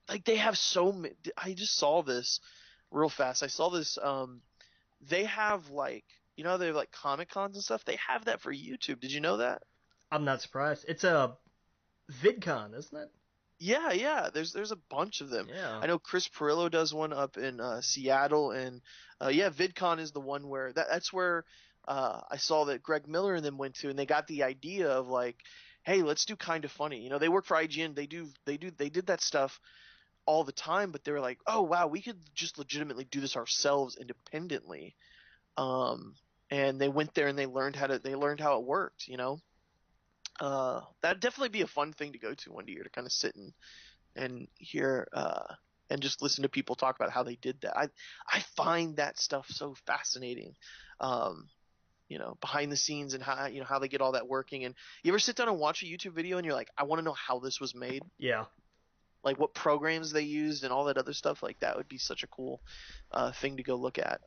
Like they have so many. I just saw this real fast. I saw this. They have like, they have like Comic Cons and stuff. They have that for YouTube. Did you know that? I'm not surprised. It's a VidCon, isn't it? Yeah. There's a bunch of them. Yeah. I know Chris Pirillo does one up in Seattle, and VidCon is the one where that's where I saw that Greg Miller and them went to, and they got the idea of like, hey, let's do Kind of Funny. They work for IGN. They did that stuff all the time, but they were like, oh wow, we could just legitimately do this ourselves independently. And they went there and they learned how it worked. That'd definitely be a fun thing to go to one year, to kind of sit and hear and just listen to people talk about how they did that. I find that stuff so fascinating. Behind the scenes and how they get all that working. And you ever sit down and watch a YouTube video and you're like, I want to know how this was made? Yeah. Like what programs they used and all that other stuff. Like that would be such a cool thing to go look at.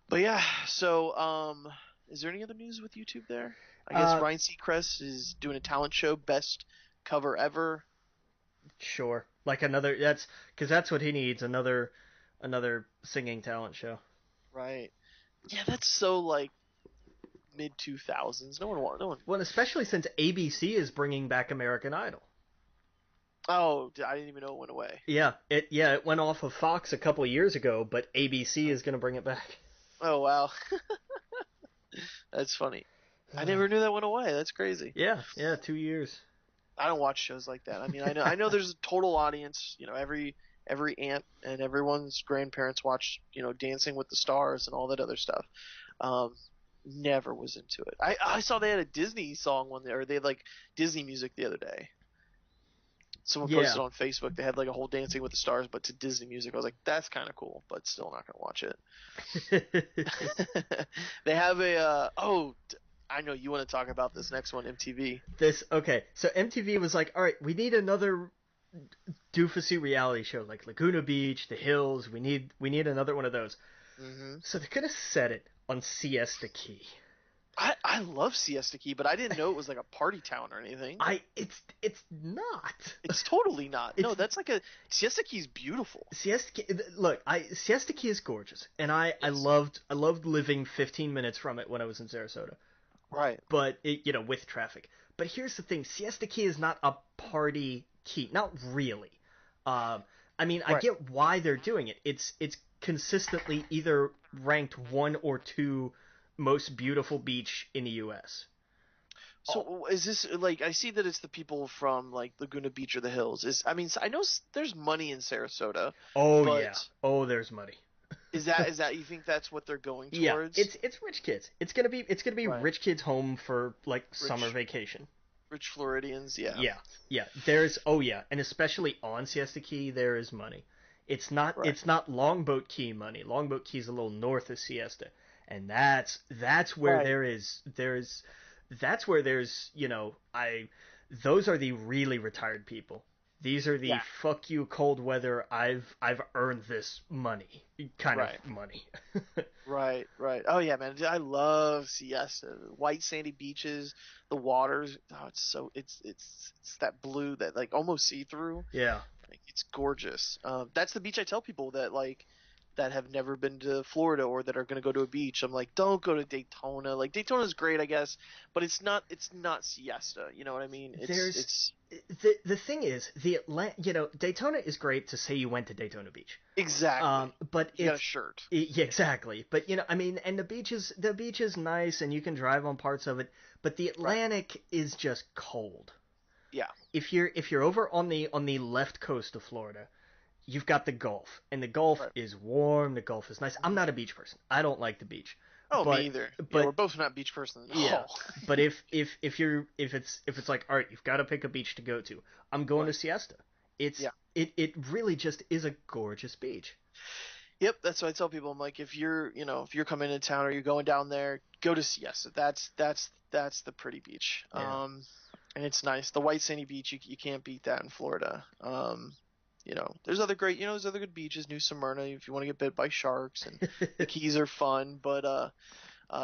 But yeah, so is there any other news with YouTube there? I guess Ryan Seacrest is doing a talent show, best cover ever. Sure, like that's what he needs, another singing talent show. Right. Yeah, that's so like mid 2000s. No one. Well, especially since ABC is bringing back American Idol. Oh, I didn't even know it went away. Yeah, it went off of Fox a couple of years ago, but ABC is going to bring it back. Oh wow, that's funny. I never knew that went away. That's crazy. Yeah, 2 years. I don't watch shows like that. I mean, I know there's a total audience. Every aunt and everyone's grandparents watch, Dancing with the Stars and all that other stuff. Never was into it. I saw they had a Disney song or they had like Disney music the other day. Someone posted on Facebook. They had like a whole Dancing with the Stars, but to Disney music. I was like, that's kind of cool, but still not gonna watch it. They have I know you want to talk about this next one, MTV. So MTV was like, all right, we need another doofusy reality show like Laguna Beach, The Hills. We need another one of those. Mm-hmm. So they're gonna set it on Siesta Key. I love Siesta Key, but I didn't know it was like a party town or anything. It's not. It's totally not. No, that's like Siesta Key's beautiful. Siesta Key is gorgeous, and I loved living 15 minutes from it when I was in Sarasota. Right. But with traffic. But here's the thing: Siesta Key is not a party key, not really. I get why they're doing it. It's consistently either ranked 1 or 2 most beautiful beach in the U.S. So is this like, I see that it's the people from like Laguna Beach or the Hills. I know there's money in Sarasota. Oh yeah. Oh, there's money. Is that you think that's what they're going towards? Yeah, it's rich kids. It's gonna be right. Rich kids home for like summer vacation. Rich Floridians, yeah. Yeah. And especially on Siesta Key, there is money. It's not Longboat Key money. Longboat Key is a little north of Siesta. And that's where there's those are the really retired people. These are the fuck you cold weather, I've earned this money kind of money. Right. Oh yeah, man. I love Siesta. White sandy beaches, the waters. Oh, it's that blue that like almost see through. Yeah. Like, it's gorgeous. That's the beach I tell people that have never been to Florida or that are going to go to a beach. I'm like, don't go to Daytona. Like Daytona's great, I guess, but it's not Siesta. You know what I mean? The thing is, Daytona is great to say you went to Daytona Beach. Exactly. But you got a shirt. Yeah, exactly. But and the beach is nice and you can drive on parts of it, but the Atlantic is just cold. Yeah. If you're over on the left coast of Florida, you've got the Gulf, and the Gulf is warm. The Gulf is nice. I'm not a beach person. I don't like the beach. Oh, me either. But we're both not beach persons. Yeah. But if it's like, all right, you've got to pick a beach to go to. I'm going to Siesta. It really just is a gorgeous beach. Yep, that's what I tell people. I'm like, if you're coming into town or you're going down there, go to Siesta. That's the pretty beach. Yeah. And it's nice. The white sandy beach, you can't beat that in Florida. there's other good beaches, New Smyrna, if you want to get bit by sharks, and the Keys are fun, but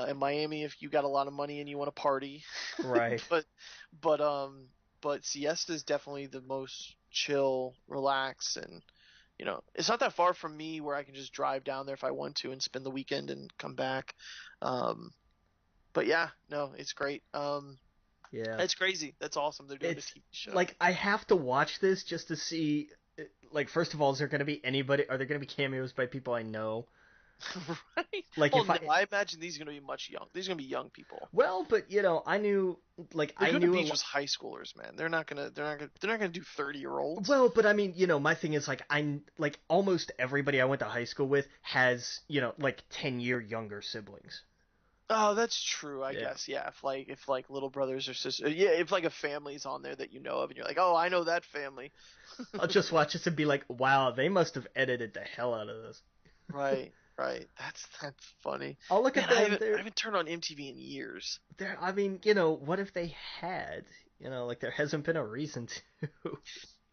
in Miami, if you got a lot of money and you want to party, Right. but but um but Siesta is definitely the most chill, relax, and it's not that far from me where I can just drive down there if I want to and spend the weekend and come back. Um, but yeah, no, it's great. Yeah. It's crazy. That's awesome. They're doing a It's TV show. like I have to watch this just to see. Like, first of all, is there going to be anybody? Are there going to be cameos by people I know? Right? Like, Well, if no, I I imagine these are going to be much young. These are going to be young people. well, but I knew I Laguna knew a Beach lot. was high schoolers, man. They're not gonna do 30-year-olds. Well, but I mean, my thing is like I like almost everybody I went to high school with has like 10-year younger siblings. Oh, that's true. I Yeah. guess, yeah. If little brothers or sisters, yeah. If like a family's on there that you know of, and you're like, oh, I know that family. I'll just watch this and be like, wow, they must have edited the hell out of this. Right, right. That's funny. I'll look Man, at I them. haven't I haven't turned on MTV in years. I mean, what if they had? Like there hasn't been a reason to.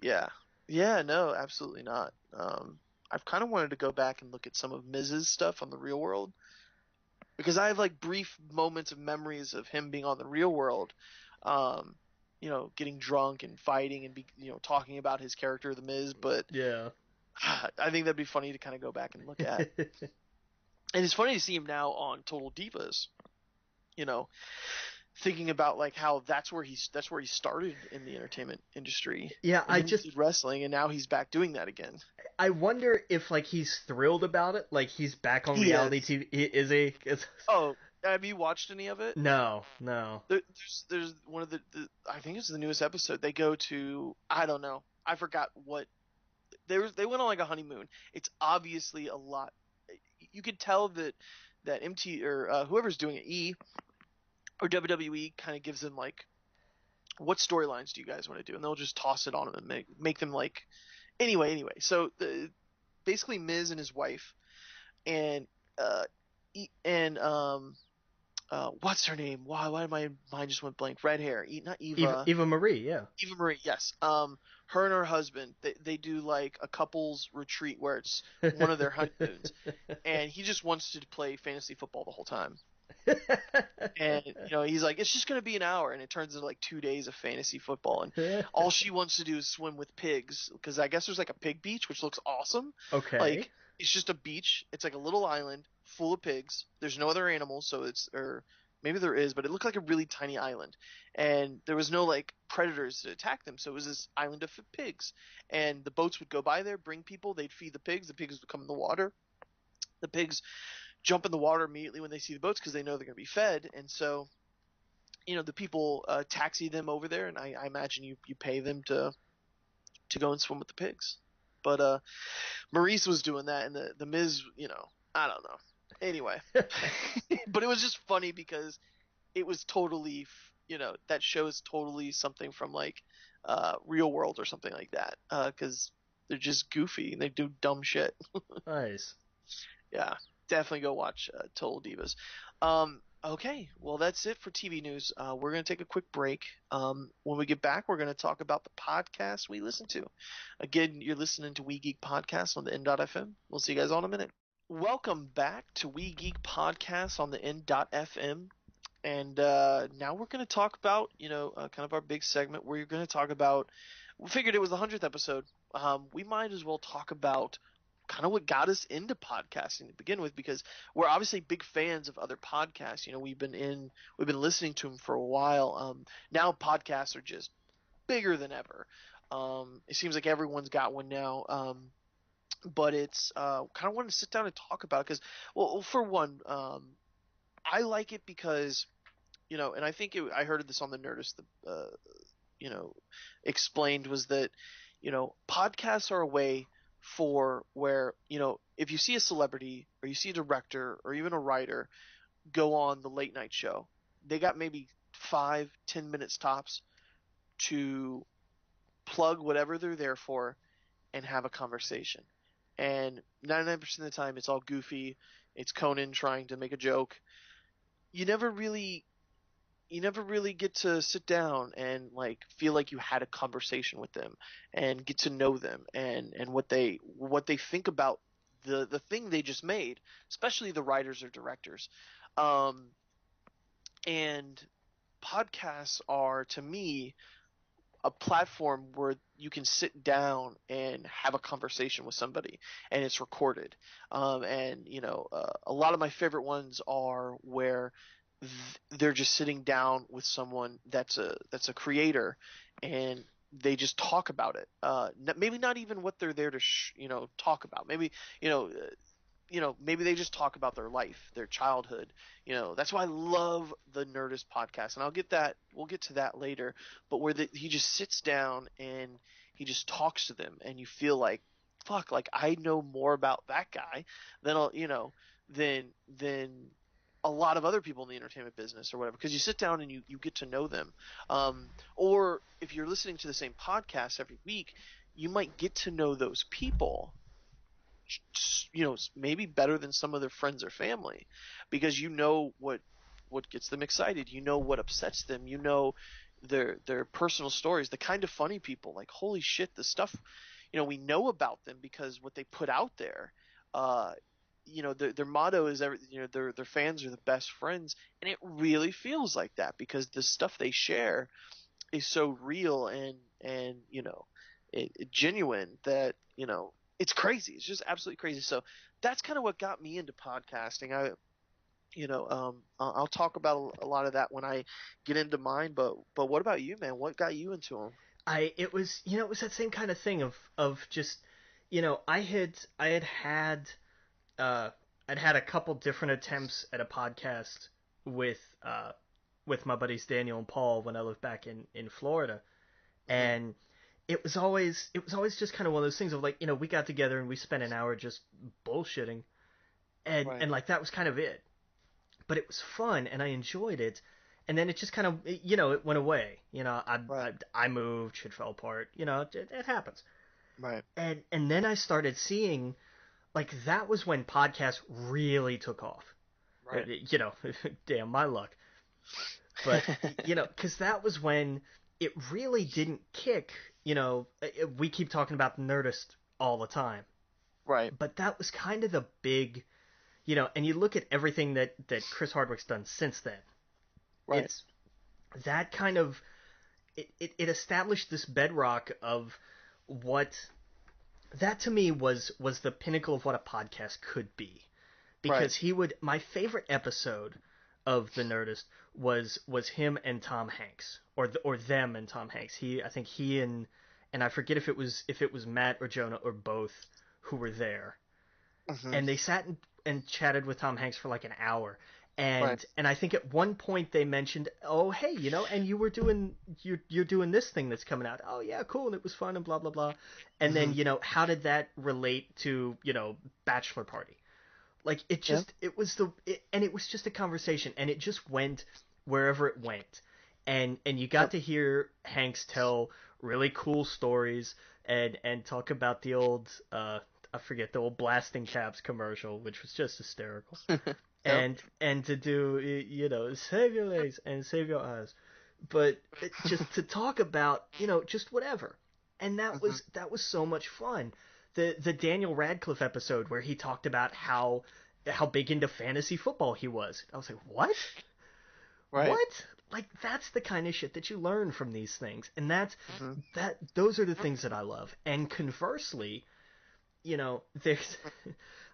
Yeah, yeah. No, absolutely not. I've kind of wanted to go back and look at some of Miz's stuff on the Real World because I have like brief moments of memories of him being on the Real World. Um, getting drunk and fighting and talking about his character, the Miz. But Yeah. I think that'd be funny to kind of go back and look at. And it's funny to see him now on Total Divas. You know, thinking about like how that's where he started in the entertainment industry. Yeah, And then he did wrestling, and now he's back doing that again. I wonder if like he's thrilled about it, like he's back on reality TV. Is he? Oh, have you watched any of it? No. There's one of the I think it's the newest episode. They go to, I don't know, I forgot what they went on like a honeymoon. It's obviously a lot. You could tell that MT or whoever's doing it, E or WWE, kind of gives them like, what storylines do you guys want to do, and they'll just toss it on them and make them like anyway. So basically Miz and his wife and uh and what's her name? Why my mind just went blank? Red hair, not Eva. Eva Marie, yeah. Eva Marie, yes. Her and her husband, they do like a couples retreat where it's one of their honeymoons, and he just wants to play fantasy football the whole time. And he's like, it's just gonna be an hour, and it turns into like 2 days of fantasy football, and all she wants to do is swim with pigs, because I guess there's like a pig beach, which looks awesome. Okay. Like, it's just a beach. It's like a little island full of pigs. There's no other animals, or maybe there is, but it looked like a really tiny island, and there was no like predators to attack them, so it was this island of pigs, and the boats would go by there, bring people, they'd feed the pigs would come in the water. The pigs jump in the water immediately when they see the boats because they know they're going to be fed, and so the people taxi them over there, and I imagine you pay them to go and swim with the pigs. But Maurice was doing that, and the Miz, I don't know. Anyway, but it was just funny because it was totally, that show is totally something from like Real World or something like that, because they're just goofy and they do dumb shit. Nice. Yeah, definitely go watch Total Divas. Okay, well, that's it for TV news. We're going to take a quick break. When we get back, we're going to talk about the podcast we listen to. Again, you're listening to We Geek Podcast on the N.FM. We'll see you guys all in a minute. Welcome back to We Geek Podcast on the N.FM. And now we're going to talk about, kind of our big segment where you're going to talk about, we figured it was the 100th episode. We might as well talk about kind of what got us into podcasting to begin with, because we're obviously big fans of other podcasts. We've been listening to them for a while. Now podcasts are just bigger than ever. It seems like everyone's got one now. But it's kind of wanted to sit down and talk about it because, well, for one, I like it because, and I think I heard this on the Nerdist, explained was that, podcasts are a way for where, if you see a celebrity or you see a director or even a writer go on the late night show, they got maybe 5-10 minutes tops to plug whatever they're there for and have a conversation. And 99% of the time it's all goofy. It's Conan trying to make a joke. You never really you never really get to sit down and like feel like you had a conversation with them and get to know them and what they think about the thing they just made, especially the writers or directors. Um, and podcasts are, to me, a platform where you can sit down and have a conversation with somebody, and it's recorded. And a lot of my favorite ones are where they're just sitting down with someone that's a creator, and they just talk about it. Maybe not even what they're there to talk about. Maybe you know maybe they just talk about their life, their childhood. That's why I love the Nerdist podcast, and we'll get to that later. But where he just sits down and he just talks to them, and you feel like, fuck, like I know more about that guy than than than a lot of other people in the entertainment business or whatever, because you sit down and you get to know them. Or if you're listening to the same podcast every week, you might get to know those people, maybe better than some of their friends or family, because what gets them excited, what upsets them, their personal stories, the kind of funny people, like, holy shit, the stuff we know about them because what they put out there. Their motto is their fans are the best friends, and it really feels like that because the stuff they share is so real and genuine that it's crazy. It's just absolutely crazy. So that's kind of what got me into podcasting. I'll talk about a lot of that when I get into mine. But what about you, man? What got you into them? It was that same kind of thing of just, uh I'd had a couple different attempts at a podcast with with my buddies Daniel and Paul when I lived back in Florida, and it was always just kind of one of those things of like, we got together and we spent an hour just bullshitting, and Right. like that was kind of it. But it was fun and I enjoyed it. And then it just kind of, it went away. Right. I moved, shit fell apart. It happens. Right. And then I started seeing, like, that was when podcasts really took off. Right. Damn, my luck. But, because that was when it really didn't kick. We keep talking about Nerdist all the time. Right. But that was kind of the big, and you look at everything that Chris Hardwick's done since then. Right. It's that kind of, it established this bedrock of what, that to me was the pinnacle of what a podcast could be. Because my favorite episode of The Nerdist was him and Tom Hanks, or them and Tom Hanks. I think he and I forget if it was Matt or Jonah or both who were there. Mm-hmm. And they sat and chatted with Tom Hanks for like an hour. And Right. and I think at one point they mentioned, oh hey, and you're doing this thing that's coming out. Oh yeah, cool, and it was fun and blah blah blah. And Mm-hmm. then how did that relate to Bachelor Party? Like it just it was and it was just a conversation, and it just went wherever it went. And you got to hear Hanks tell really cool stories and talk about the old I forget, the old Blasting Caps commercial, which was just hysterical. And to do, save your legs and save your eyes, but just to talk about, just whatever. And Mm-hmm. that was so much fun. The Daniel Radcliffe episode where he talked about how big into fantasy football he was. I was like, what? Right. What? Like, that's the kind of shit that you learn from these things, and Mm-hmm. those are the things that I love. And conversely, there's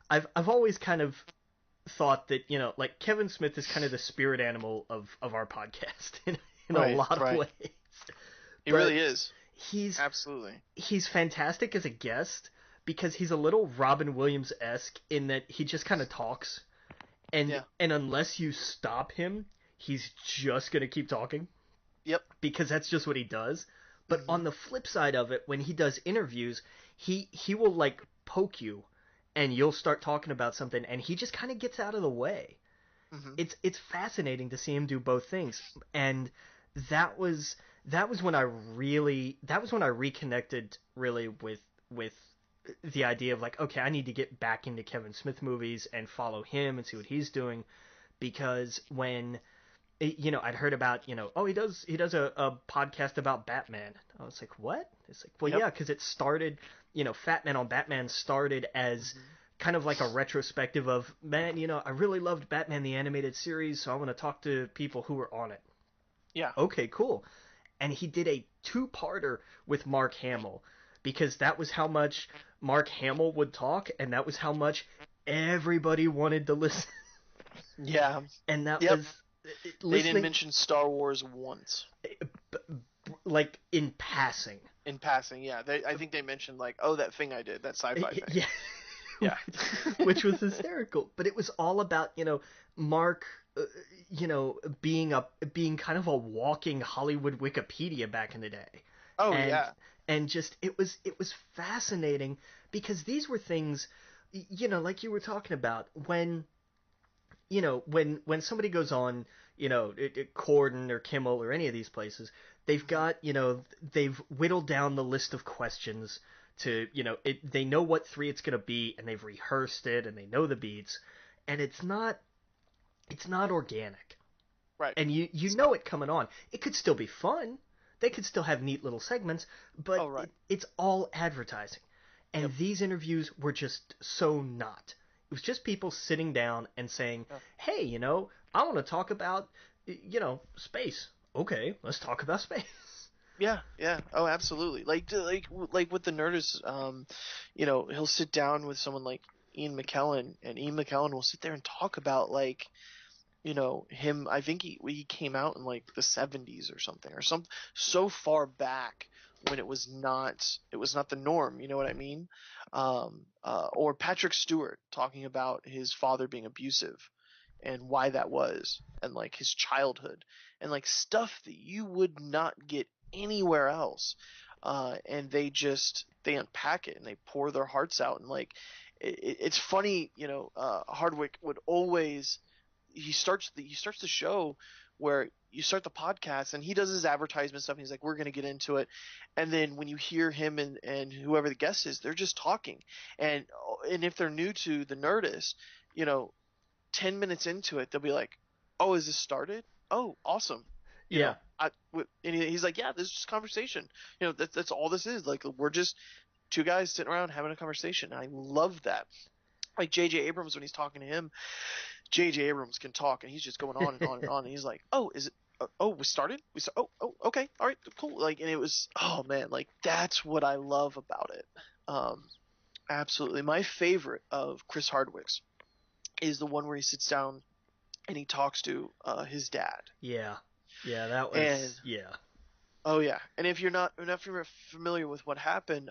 I've always kind of thought that, like, Kevin Smith is kind of the spirit animal of our podcast in a lot of ways. He But really is. he's Absolutely. he's fantastic as a guest because he's a little Robin Williams-esque in that he just kind of talks, and unless you stop him, he's just gonna keep talking. Yep. Because that's just what he does. But Mm-hmm. on the flip side of it, when he does interviews, he will like poke you, and you'll start talking about something, and he just kind of gets out of the way. Mm-hmm. It's fascinating to see him do both things, and that was when I reconnected really with the idea of like, okay, I need to get back into Kevin Smith movies and follow him and see what he's doing, because when I'd heard about, oh, he does a podcast about Batman. I was like, what? It's like, well, Yep. yeah, because it started, Fat Man on Batman started as kind of like a retrospective of, man, I really loved Batman the animated series, so I want to talk to people who were on it. Yeah. Okay, cool. And he did a two-parter with Mark Hamill, because that was how much Mark Hamill would talk, and that was how much everybody wanted to listen. Yeah. And that Yep. was They didn't mention Star Wars once. Like in passing. In passing, yeah. I think they mentioned like, oh, that thing I did, that sci-fi thing. Yeah. Yeah. Which was hysterical. But it was all about, Mark, being kind of a walking Hollywood Wikipedia back in the day. Oh, yeah. And just it was fascinating, because these were things, like you were talking about, when somebody goes on, Corden or Kimmel or any of these places, they've got, they've whittled down the list of questions to, they know what 3 it's going to be, and they've rehearsed it, and they know the beats, and it's not organic. Right. And you know it coming on. It could still be fun. They could still have neat little segments, but it's all advertising. And these interviews were just so not. It was just people sitting down and saying, hey, I want to talk about, space. Okay, let's talk about space. Yeah, yeah. Oh, absolutely. Like with the Nerdist, he'll sit down with someone like Ian McKellen, and Ian McKellen will sit there and talk about like, him. I think he came out in like the 70s or something, so far back when it was not the norm. You know what I mean? Or Patrick Stewart talking about his father being abusive and why that was, and like his childhood, and like stuff that you would not get anywhere else. And they unpack it and they pour their hearts out, and like it's funny. Hardwick would always he starts the show where you start the podcast, and he does his advertisement stuff, and he's like, we're going to get into it. And then when you hear him and whoever the guest is, they're just talking. And if they're new to the Nerdist, 10 minutes into it, they'll be like, oh, is this started? Oh, awesome. Yeah. And he's like, yeah, this is just conversation. That's all this is. Like, we're just two guys sitting around having a conversation. And I love that. Like J.J. Abrams, when he's talking to him, J.J. Abrams can talk, and he's just going on and on and on. And he's like, oh, is it? Oh, we started? Oh, okay. All right, cool. Like, and it was, oh man, like that's what I love about it. Absolutely. My favorite of Chris Hardwick's is the one where he sits down and he talks to his dad. Yeah. Yeah, that was, yeah. Oh yeah, and if you're not familiar with what happened,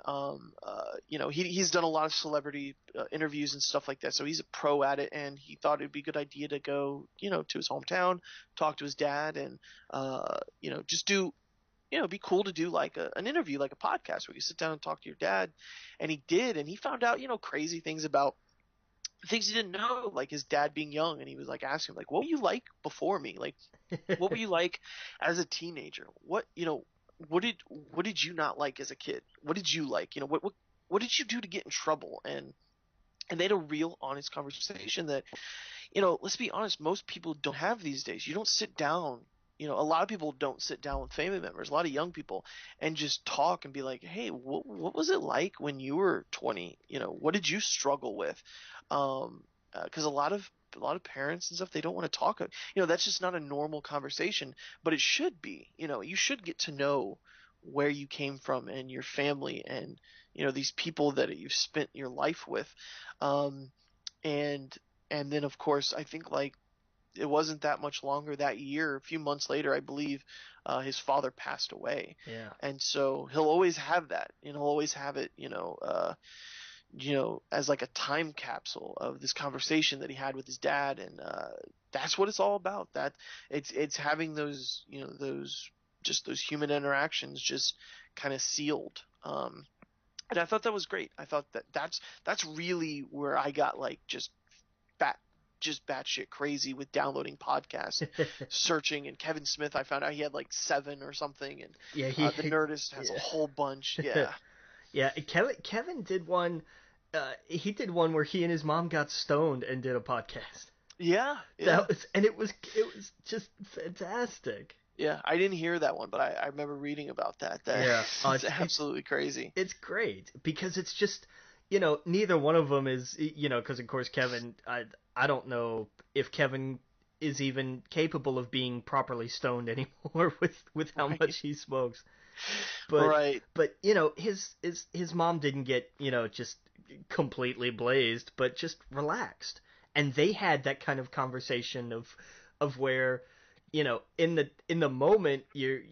he's done a lot of celebrity interviews and stuff like that, so he's a pro at it, and he thought it'd be a good idea to go, to his hometown, talk to his dad, and just do, it'd be cool to do like an interview, like a podcast where you sit down and talk to your dad, and he did, and he found out, crazy things about things he didn't know, like his dad being young, and he was like asking him, like, what were you like before me? Like, what were you like as a teenager? What did you not like as a kid? What did you like? What did you do to get in trouble? And they had a real honest conversation that, let's be honest, most people don't have these days. You don't sit down. A lot of people don't sit down with family members, a lot of young people, and just talk and be like, hey, what was it like when you were 20? What did you struggle with? Because a lot of parents and stuff, they don't want to talk. That's just not a normal conversation, but it should be. You should get to know where you came from and your family and these people that you've spent your life with. And then of course I think like it wasn't that much longer that year, a few months later, I believe, his father passed away. Yeah. And so he'll always have that, and he'll always have it, as like a time capsule of this conversation that he had with his dad. And that's what it's all about. That it's having those, those human interactions just kind of sealed. And I thought that was great. I thought that's really where I got like just batshit crazy with downloading podcasts, searching. And Kevin Smith, I found out he had like 7 or something, and the Nerdist has a whole bunch. Yeah. Yeah, Kevin did one. He did one where he and his mom got stoned and did a podcast. Yeah, And it was just fantastic. Yeah, I didn't hear that one, but I remember reading about that. Yeah, It's absolutely crazy. It's great because it's just, neither one of them is, because of course Kevin, I don't know if Kevin is even capable of being properly stoned anymore with how Right. much he smokes. But Right. but his mom didn't get, just completely blazed, but just relaxed. And they had that kind of conversation of where, in the moment you're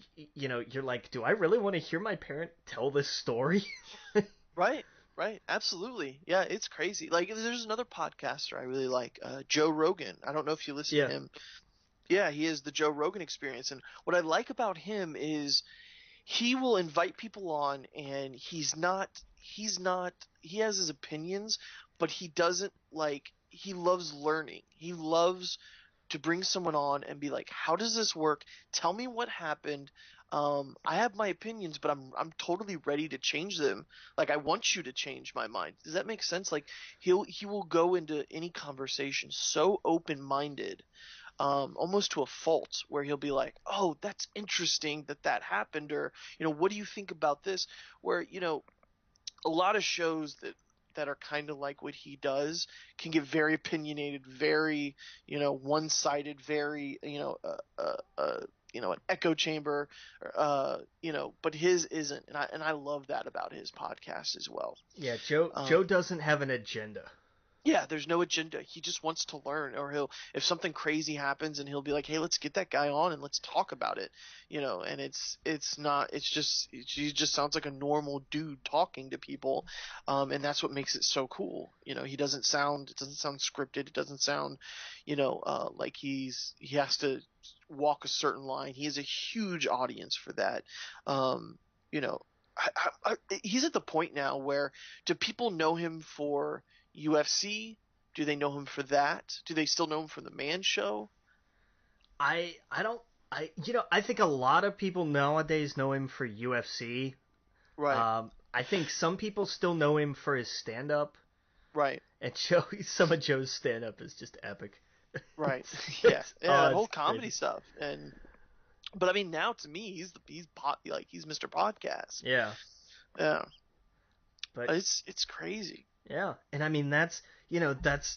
like, do I really want to hear my parent tell this story? Right. Right. Absolutely. Yeah, it's crazy. Like, there's another podcaster I really like, Joe Rogan. I don't know if you listen to Yeah. him. Yeah, he is the Joe Rogan Experience, and what I like about him is he will invite people on, and he has his opinions, but he doesn't like he loves learning. He loves to bring someone on and be like, how does this work? Tell me what happened. I have my opinions, but I'm totally ready to change them. Like, I want you to change my mind. Does that make sense? Like, he will go into any conversation so open minded, almost to a fault, where he'll be like, "Oh, that's interesting that happened," or, "What do you think about this?" Where, a lot of shows that are kind of like what he does can get very opinionated, very, one-sided, very, an echo chamber, but his isn't, and I love that about his podcast as well. Yeah, Joe doesn't have an agenda. Yeah, there's no agenda. He just wants to learn, or if something crazy happens, and he'll be like, "Hey, let's get that guy on and let's talk about it," And he just sounds like a normal dude talking to people, and that's what makes it so cool. It doesn't sound scripted. It doesn't sound, like he has to walk a certain line. He has a huge audience for that. Um, you know, he's at the point now where, do people know him for UFC? Do they know him for that? Do they still know him from the Man Show? I don't I think a lot of people nowadays know him for UFC. Right, I think some people still know him for his stand up. right, And some of Joe's stand up is just epic. right. Yeah, It's, yeah, oh, that it's whole comedy crazy. stuff, but I mean, now to me, he's Mr. Podcast. Yeah, Yeah, but it's crazy. yeah, and I mean that's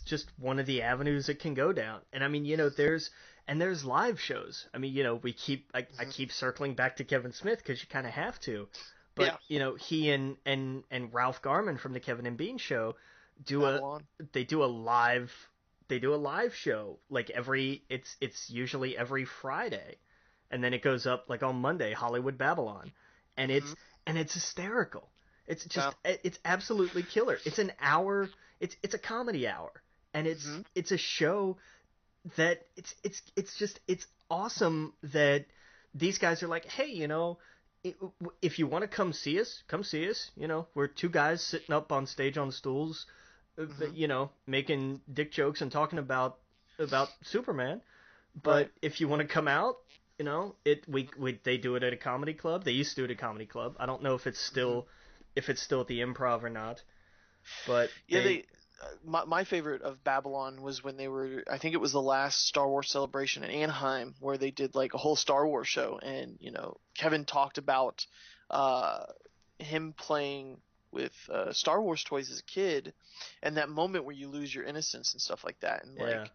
just one of the avenues it can go down. And I mean, there's live shows. I mean, I Mhm. keep circling back to Kevin Smith because you kind of have to. But Yeah, he and Ralph Garman from the Kevin and Bean show do a Babylon. they do a live show like it's usually every Friday, and then it goes up like on Monday, Hollywood Babylon, and Hmm. it's hysterical. It's Yeah. just it's absolutely killer. It's an hour. It's a comedy hour, and Hmm. it's a show that it's awesome that these guys are like, hey, if you want to come see us, come see us. We're two guys sitting up on stage on stools, Hmm. making dick jokes and talking about Superman. Right. But if you want to come out, they do it at a comedy club. They used to do it at a comedy club. I don't know Hmm. if it's still at the Improv or not. But Yeah, my favorite of Babylon was when they were, I think it was the last Star Wars celebration in Anaheim, where they did like a whole Star Wars show, and Kevin talked about uh him playing with Star Wars toys as a kid, and that moment where you lose your innocence and stuff like that, and yeah,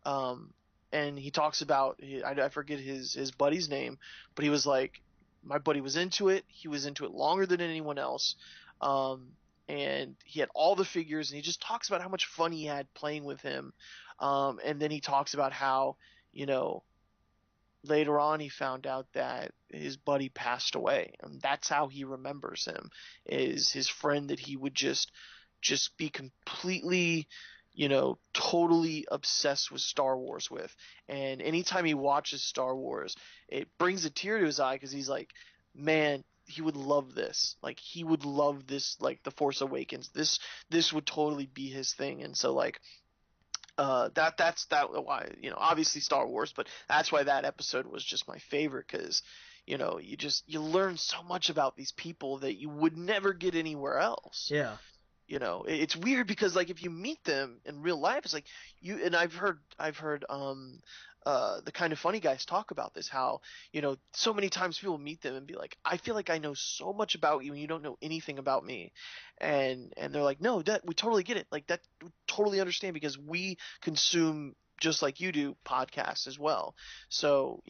um and he talks about, I forget his buddy's name, but he was like, my buddy was into it. He was into it longer than anyone else. Um, and he had all the figures, and he just talks about how much fun he had playing with him. And then he talks about how, you know, later on he found out that his buddy passed away, and that's how he remembers him, is his friend that he would just be completely, totally obsessed with Star Wars with. And anytime he watches Star Wars, it brings a tear to his eye, because he's like, man, he would love this. Like, he would love this, like The Force Awakens. This would totally be his thing. And so, like, that's why, obviously Star Wars, but that's why that episode was just my favorite, because you learn so much about these people that you would never get anywhere else. yeah. it's weird because like if you meet them in real life, it's like I've heard the Kind of Funny guys talk about this, how so many times people meet them and be like, I feel like I know so much about you and you don't know anything about me, and they're like, no, that we totally get it, like that we totally understand because we consume just like you do podcasts as well. So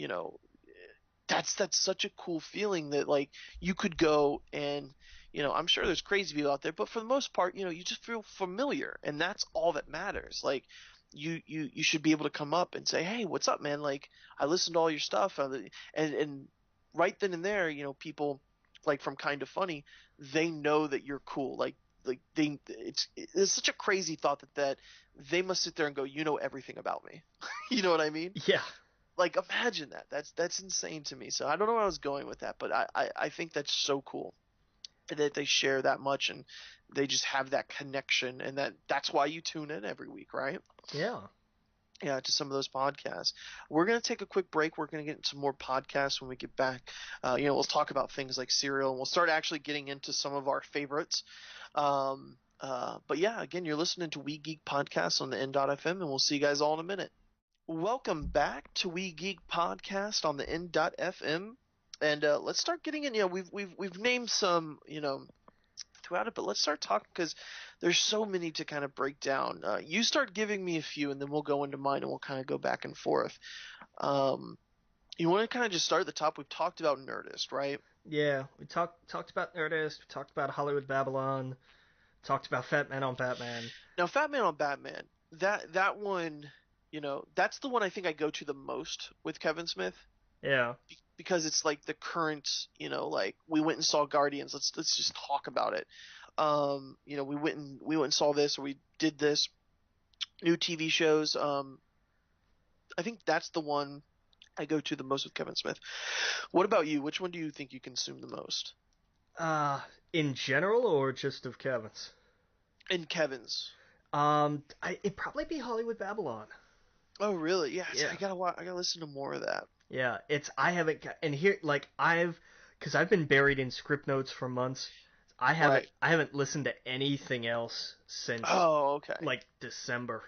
that's such a cool feeling that like you could go and I'm sure there's crazy people out there, but for the most part, you just feel familiar, and that's all that matters. Like you should be able to come up and say, hey, what's up, man? Like I listened to all your stuff, and right then and there, people like from Kind of Funny, they know that you're cool. Like it's such a crazy thought that they must sit there and go, everything about me. You know what I mean? Yeah. Like imagine that. That's insane to me. So I don't know where I was going with that, but I think that's so cool that they share that much and they just have that connection, and that's why you tune in every week, right? Yeah. Yeah, to some of those podcasts. We're going to take a quick break. We're going to get into some more podcasts when we get back. We'll talk about things like cereal, and we'll start actually getting into some of our favorites. But yeah, again, you're listening to We Geek Podcast on the N.FM, and we'll see you guys all in a minute. Welcome back to We Geek Podcast on the N.FM, and let's start getting in. We've named some throughout it, but let's start talking because there's so many to kind of break down. You start giving me a few, and then we'll go into mine, and we'll kind of go back and forth. You want to kind of just start at the top? We've talked about Nerdist, right? Yeah, we talked about Nerdist. We talked about Hollywood Babylon. Talked about Fat Man on Batman. Now, Fat Man on Batman, that one. That's the one I think I go to the most with Kevin Smith. Yeah. Because it's like the current, like we went and saw Guardians. Let's just talk about it. We went and saw this, or we did this. New TV shows. I think that's the one I go to the most with Kevin Smith. What about you? Which one do you think you consume the most? In general or just of Kevin's? In Kevin's. It'd probably be Hollywood Babylon. Oh, really? Yeah. Yeah. I gotta listen to more of that. Yeah, because I've been buried in script notes for months. I haven't listened to anything else since like December.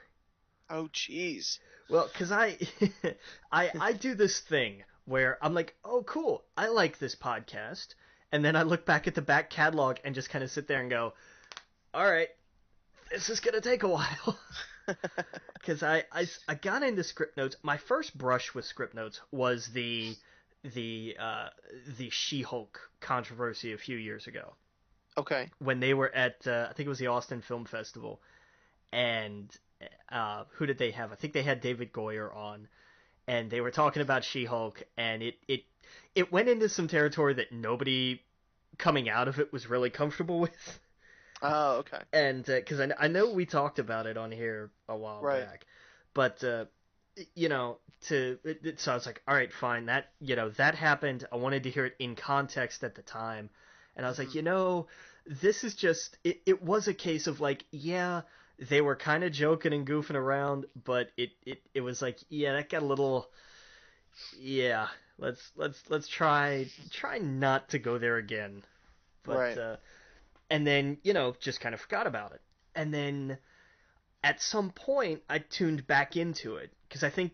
Oh, jeez. Well, because I do this thing where I'm like, oh, cool, I like this podcast, and then I look back at the back catalog and just kind of sit there and go, all right, this is gonna take a while. Because I got into script notes. My first brush with script notes was the She-Hulk controversy a few years ago. Okay. When they were at I think it was the Austin Film Festival, and who did they have? I think they had David Goyer on, and they were talking about She-Hulk, and it went into some territory that nobody coming out of it was really comfortable with. Oh, okay. And because I know we talked about it on here a while back, but so I was like, all right, fine. That happened. I wanted to hear it in context at the time, and I was like, this is just it was a case of like, yeah, they were kind of joking and goofing around, but it was like, yeah, that got a little, yeah. Let's try not to go there again, but. Right. And then, just kind of forgot about it. And then at some point, I tuned back into it. Because I think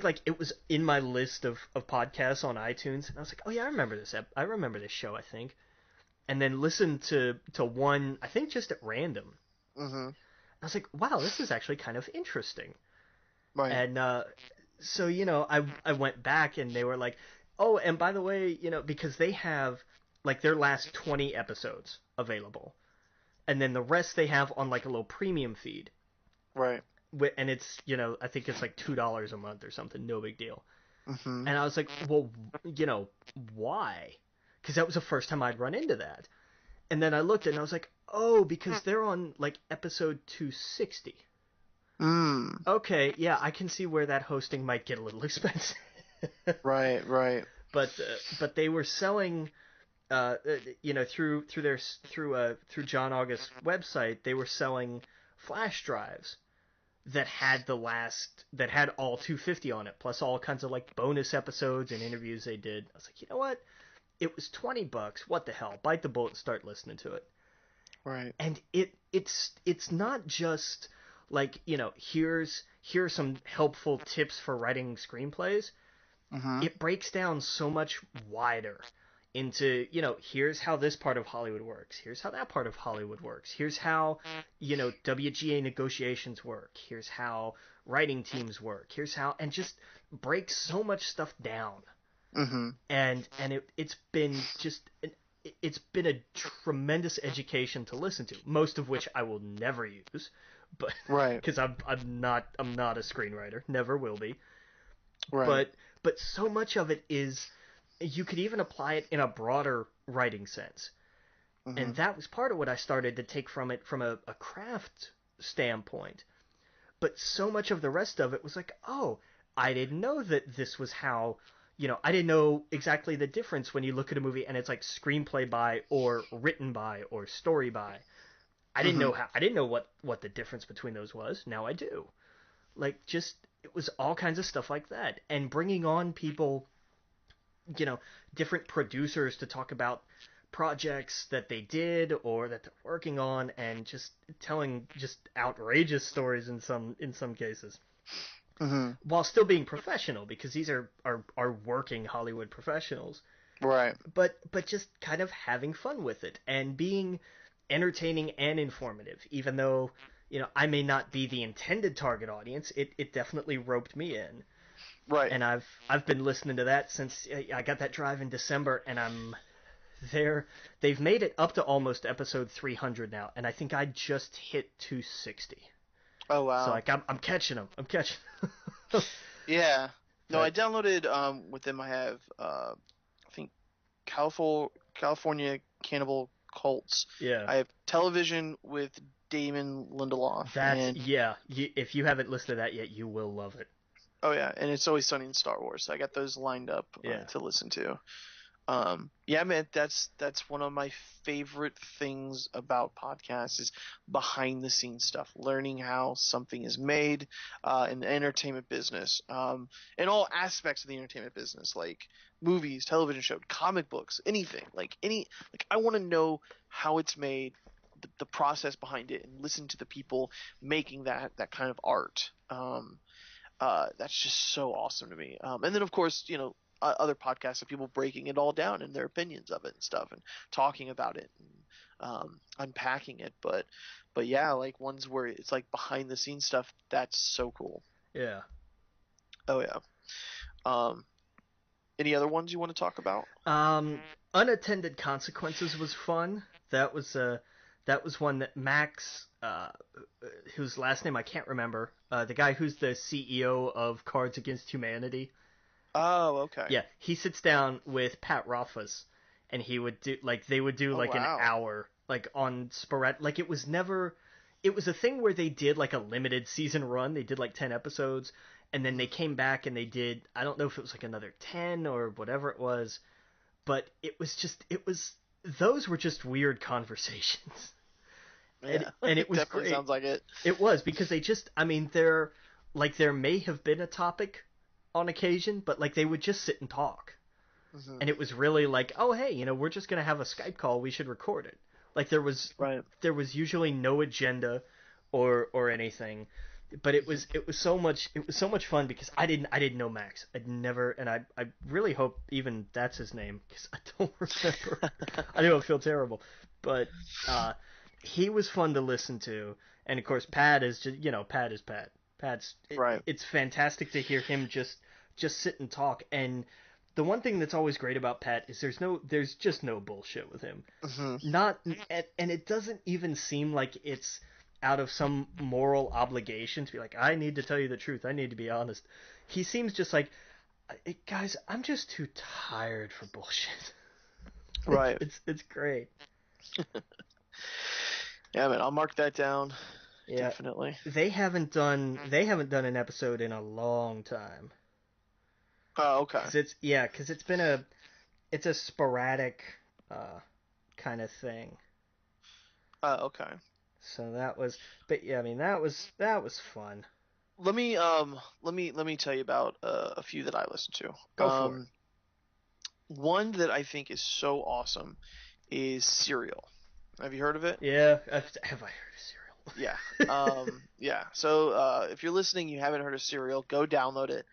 like it was in my list of podcasts on iTunes. And I was like, oh yeah, I remember this. I remember this show, I think. And then listened to one, I think just at random. Mm-hmm. I was like, wow, this is actually kind of interesting. Right. And so, I went back and they were like, oh, and by the way, because they have like their last 20 episodes available, and then the rest they have on like a little premium feed, right? And it's I think it's like $2 a month or something, no big deal. Mm-hmm. And I was like, well, why? Because that was the first time I'd run into that. And then I looked and I was like, oh, because they're on like episode 260. Okay, yeah, I can see where that hosting might get a little expensive. Right. But they were selling. Through John August's website, they were selling flash drives that had all 250 on it, plus all kinds of like bonus episodes and interviews they did. I was like, you know what? It was $20. What the hell? Bite the bullet and start listening to it. Right. And it's not just like, here's some helpful tips for writing screenplays. Mm-hmm. It breaks down so much wider into, here's how this part of Hollywood works. Here's how that part of Hollywood works. Here's how, WGA negotiations work. Here's how writing teams work. Here's how, and just breaks so much stuff down. Mm-hmm. And it's been a tremendous education to listen to, most of which I will never use, but Right. because I'm not a screenwriter, never will be. Right. But so much of it is, you could even apply it in a broader writing sense. Mm-hmm. And that was part of what I started to take from it from a craft standpoint. But so much of the rest of it was like, oh, I didn't know that this was how, I didn't know exactly the difference when you look at a movie and it's like screenplay by or written by or story by. I didn't know what the difference between those was. Now I do. Like, just, it was all kinds of stuff like that. And bringing on people, different producers to talk about projects that they did or that they're working on, and just telling just outrageous stories in some cases. Mm-hmm. While still being professional, because these are working Hollywood professionals. Right. But just kind of having fun with it and being entertaining and informative, even though, I may not be the intended target audience. It definitely roped me in. Right. And I've been listening to that since I got that drive in December, and I'm there. They've made it up to almost episode 300 now, and I think I just hit 260. Oh wow. So like I'm catching them. Yeah. No, I downloaded with them. I have I think California Cannibal Cults. Yeah. I have Television with Damon Lindelof. If you haven't listened to that yet, you will love it. Oh yeah, and It's Always Sunny in Star Wars. So I got those lined up to listen to. Yeah, man, that's one of my favorite things about podcasts is behind the scenes stuff, learning how something is made in the entertainment business, in all aspects of the entertainment business, like movies, television show, comic books, anything, like I want to know how it's made, the process behind it, and listen to the people making that kind of art. That's just so awesome to me. And then of course, other podcasts of people breaking it all down and their opinions of it and stuff, and talking about it and unpacking it. But yeah, like ones where it's like behind the scenes stuff. That's so cool. Yeah. Oh yeah. Any other ones you want to talk about? Unintended Consequences was fun. That was one that Max, whose last name I can't remember, the guy who's the CEO of Cards Against Humanity. Oh, okay. Yeah, he sits down with Pat Rothfuss, and they would do wow. an hour, like on sporadic. Like it was a thing where they did like a limited season run. They did like 10 episodes, and then they came back and they did, I don't know if it was like another 10 or whatever it was, but those were just weird conversations. Yeah, and it was definitely great. Sounds like it. It was, because there may have been a topic on occasion, but like they would just sit and talk. Mm-hmm. And it was really like, oh hey, we're just gonna have a Skype call, we should record it. Like there was usually no agenda or anything, but it was so much fun, because I didn't know Max. I'd never, and I really hope even that's his name, because I don't remember. I know I feel terrible, but he was fun to listen to. And of course Pat is just, Pat is Pat. It's fantastic to hear him just sit and talk. And the one thing that's always great about Pat is there's just no bullshit with him. Mm-hmm. And it doesn't even seem like it's out of some moral obligation to be like, I need to tell you the truth, I need to be honest. He seems just like, guys, I'm just too tired for bullshit. Right. It's great. Yeah, man, I'll mark that down. Yeah, definitely. They haven't done an episode in a long time. Oh, okay. Because it's a sporadic kind of thing. Oh, okay. So that was, but yeah, I mean that was fun. Let me tell you about a few that I listened to. Go for it. One that I think is so awesome is Serial. Have you heard of it? Yeah, have I heard of Serial? Yeah. Yeah. So if you're listening, you haven't heard of Serial, go download it.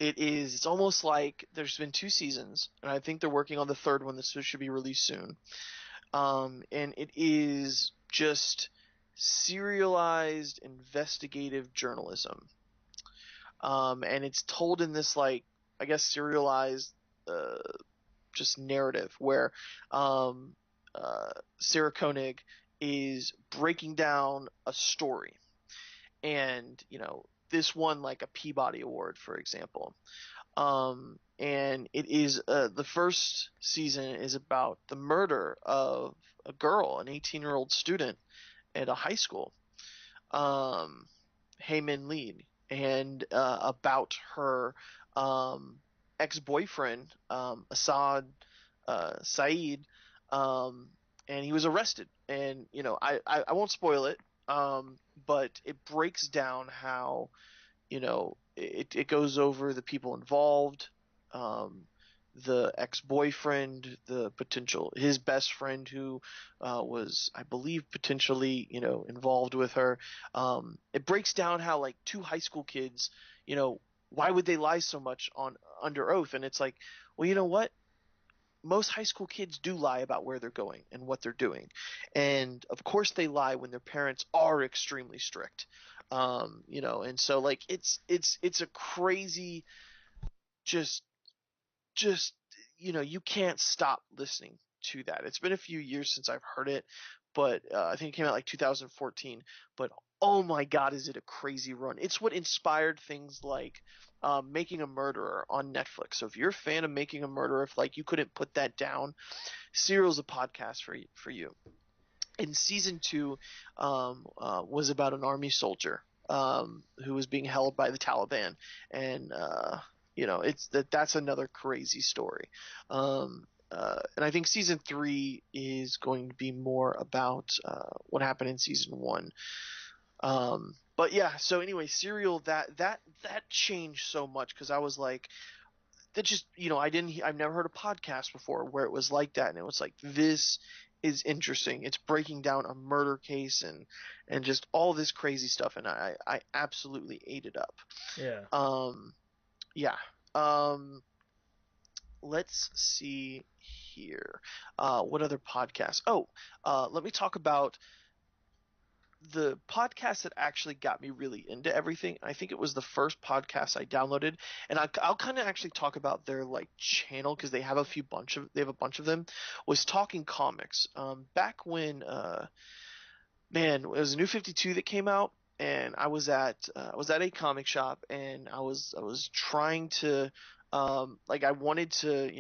It's almost like there's been 2 seasons, and I think they're working on the third one that should be released soon. And it is just serialized investigative journalism. And it's told in this, like, I guess, serialized uh, just narrative where um, Sarah Koenig is breaking down a story. And, this won like a Peabody Award, for example. And it is the first season is about the murder of a girl, an 18-year-old student at a high school, um, Heyman Lee, and about her ex-boyfriend, Assad Saeed, um, and he was arrested. And I won't spoil it, but it breaks down how it goes over the people involved, um, the ex-boyfriend, his best friend who was, I believe, potentially, involved with her. It breaks down how, like, two high school kids, why would they lie so much on under oath? And it's like, well, you know what? Most high school kids do lie about where they're going and what they're doing. And of course they lie when their parents are extremely strict. And so, like, it's a crazy, just just you can't stop listening to that. It's been a few years since I've heard it, but I think it came out like 2014. But oh my God, is it a crazy run? It's what inspired things like Making a Murderer on Netflix. So if you're a fan of Making a Murderer, if like you couldn't put that down, Serial's a podcast for you. And season two was about an army soldier who was being held by the Taliban, and that's another crazy story. And I think season three is going to be more about what happened in season one. But yeah, so anyway, Serial, that changed so much because I was like, that just, I've never heard a podcast before where it was like that, and it was like, this is interesting. It's breaking down a murder case and just all this crazy stuff, and I absolutely ate it up. Yeah. Yeah. Um, let's see here. What other podcasts? Oh, let me talk about the podcast that actually got me really into everything. I think it was the first podcast I downloaded, and I'll kind of actually talk about their, like, channel because they have a bunch of them. Was Talking Comics. Back when man, it was a New 52 that came out, and I was at a comic shop, and I was trying to like, I wanted to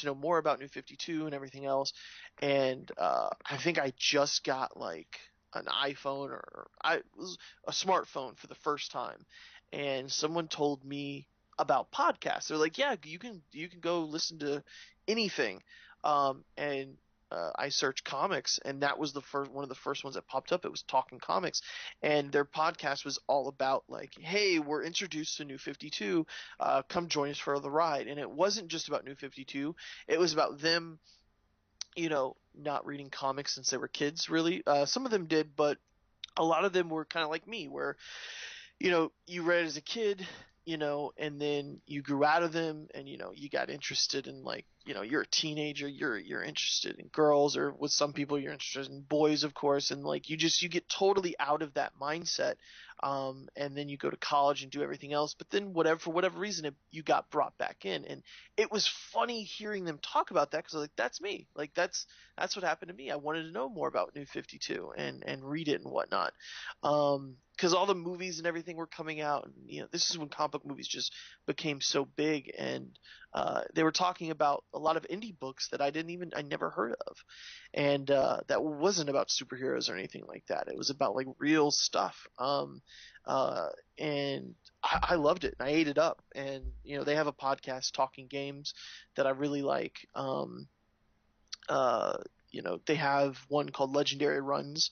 know more about New 52 and everything else. And I think I just got like an iPhone, or I was a smartphone for the first time, and someone told me about podcasts. They're like, yeah, you can go listen to anything. And I searched comics, and that was one of the first ones that popped up. It was Talking Comics, and their podcast was all about, like, hey, we're introduced to New 52, come join us for the ride. And it wasn't just about New 52; it was about them, not reading comics since they were kids. Really, some of them did, but a lot of them were kind of like me, where you read as a kid, and then you grew out of them, and you got interested in, like, you're a teenager, you're interested in girls, or with some people you're interested in boys, of course, and like you get totally out of that mindset, and then you go to college and do everything else, but then for whatever reason you got brought back in, and it was funny hearing them talk about that because like, that's me, like that's what happened to me. I wanted to know more about New 52 and read it and whatnot. Because all the movies and everything were coming out, and this is when comic book movies just became so big, and they were talking about a lot of indie books that I never heard of, and that wasn't about superheroes or anything like that. It was about, like, real stuff, and I loved it, and I ate it up. And they have a podcast, Talking Games, that I really like. Uh, they have one called Legendary Runs,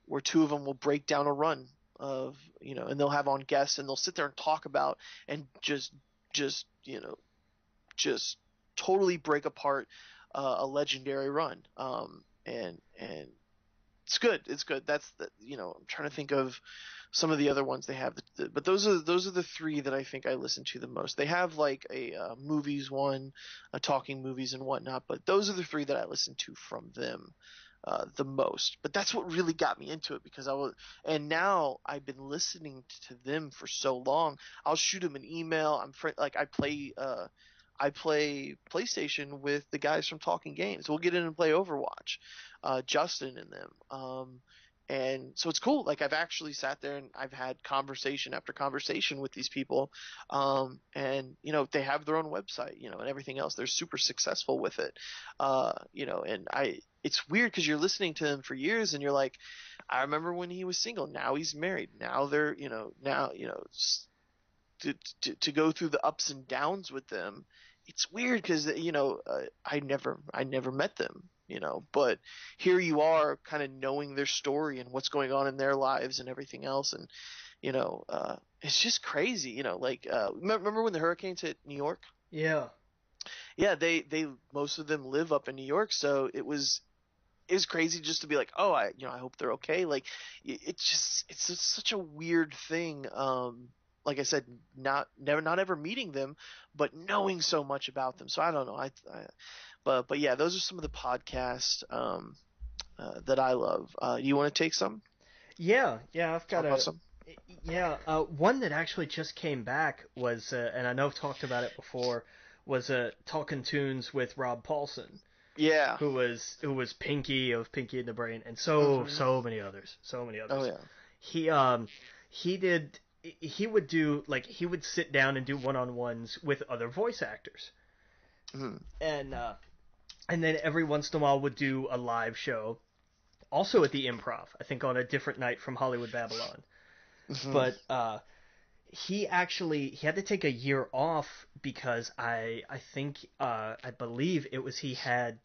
where two of them will break down a run of, and they'll have on guests, and they'll sit there and talk about, and just just totally break apart a legendary run. and it's good. It's good. That's the, I'm trying to think of some of the other ones they have, but those are the three that I think I listen to the most. They have like a movies one, a talking movies and whatnot, but those are the three that I listen to from them the most. But that's what really got me into it because and now I've been listening to them for so long. I'll shoot them an email. I play PlayStation with the guys from Talking Games. We'll get in and play Overwatch, Justin and them. And so it's cool. Like I've actually sat there and I've had conversation after conversation with these people. And they have their own website, and everything else. They're super successful with it. And it's weird because you're listening to them for years and you're like, I remember when he was single. Now he's married. Now they're, to go through the ups and downs with them. It's weird because I never met them, but here you are kind of knowing their story and what's going on in their lives and everything else, and it's just crazy, remember when the hurricanes hit New York? Yeah. Yeah, they most of them live up in New York, so it was crazy just to be like, oh, I hope they're okay. Like it's just such a weird thing. Like I said, not ever meeting them, but knowing so much about them. So I don't know. But yeah, those are some of the podcasts that I love. You want to take some? Yeah, I've got some. Yeah, one that actually just came back was, and I know I've talked about it before, was Talking Tunes with Rob Paulson. Yeah. Who was Pinky of Pinky and the Brain, and so many others. Oh yeah. He would sit down and do one-on-ones with other voice actors. Mm-hmm. And then every once in a while would do a live show, also at the Improv, I think on a different night from Hollywood Babylon. Mm-hmm. But he had to take a year off because I believe it was he had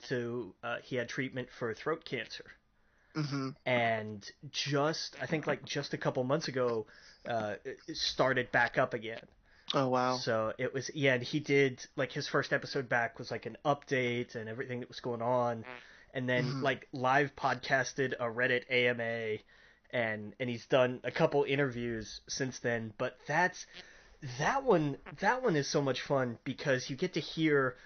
treatment for throat cancer. Mm-hmm. And just a couple months ago, it started back up again. Oh wow! So it was, and he did his first episode back was an update and everything that was going on, and then live podcasted a Reddit AMA, and he's done a couple interviews since then. But that one is so much fun because you get to hear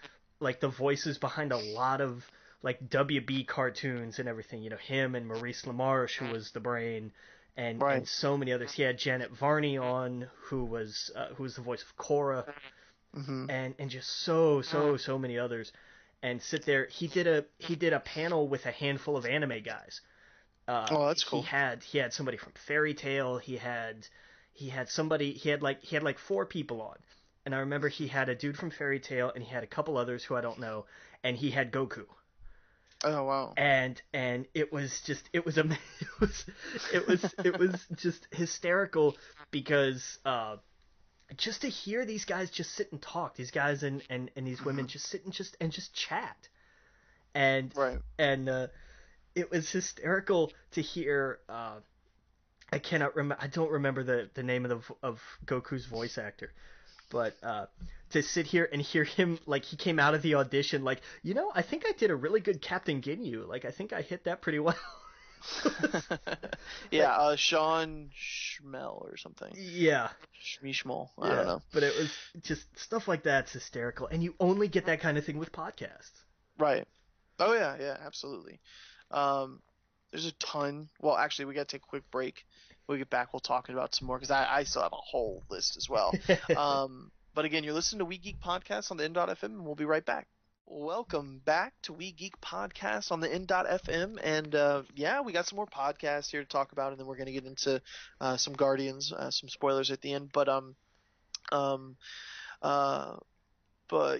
the voices behind a lot of WB cartoons and everything, him and Maurice LaMarche, who was the Brain, and so many others. He had Janet Varney on, who was the voice of Cora, and just so many others. And sit there. He did a panel with a handful of anime guys. Oh, that's cool. He had somebody from Fairy Tail. He had four people on. And I remember he had a dude from Fairy Tail, and he had a couple others who I don't know, and he had Goku. Oh wow! And it was just hysterical because just to hear these guys just sit and talk, these guys and these women just sit and just chat, and it was hysterical to hear. I don't remember the name of Goku's voice actor. But to sit here and hear him, he came out of the audition, I think I did a really good Captain Ginyu. I think I hit that pretty well. Yeah, Sean Schmel or something. Yeah. Schmel. I don't know. But it was just stuff like that's hysterical. And you only get that kind of thing with podcasts. Right. Oh, yeah, absolutely. There's a ton. Well, actually, we got to take a quick break. When we get back, we'll talk about some more because I still have a whole list as well. But again, you're listening to We Geek Podcast on the N.FM, and we'll be right back. Welcome back to We Geek Podcast on the N.FM, and we got some more podcasts here to talk about, and then we're going to get into some Guardians, some spoilers at the end. But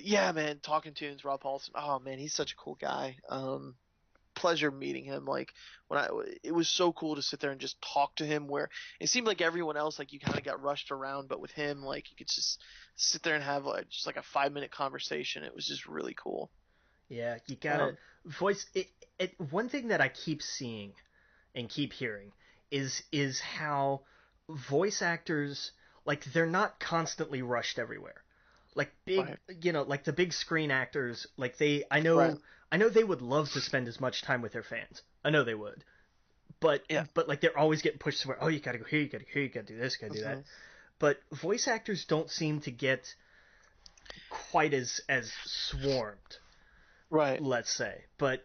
yeah, man, Talking Tunes, Rob Paulson. Oh man, he's such a cool guy. Pleasure meeting him. It was so cool to sit there and just talk to him, where it seemed like everyone else, you kind of got rushed around, but with him, you could just sit there and have just a 5-minute conversation. It was just really cool. Yeah, you gotta voice it. One thing that I keep seeing and keep hearing is how voice actors, they're not constantly rushed everywhere. like big, Right. like the big screen actors, like Right. I know they would love to spend as much time with their fans. I know they would. But Yeah. like they're always getting pushed somewhere. Oh, you gotta go here, you gotta go here, you gotta do this, you gotta do that. Hmm. But voice actors don't seem to get quite as swarmed, Right. let's say. But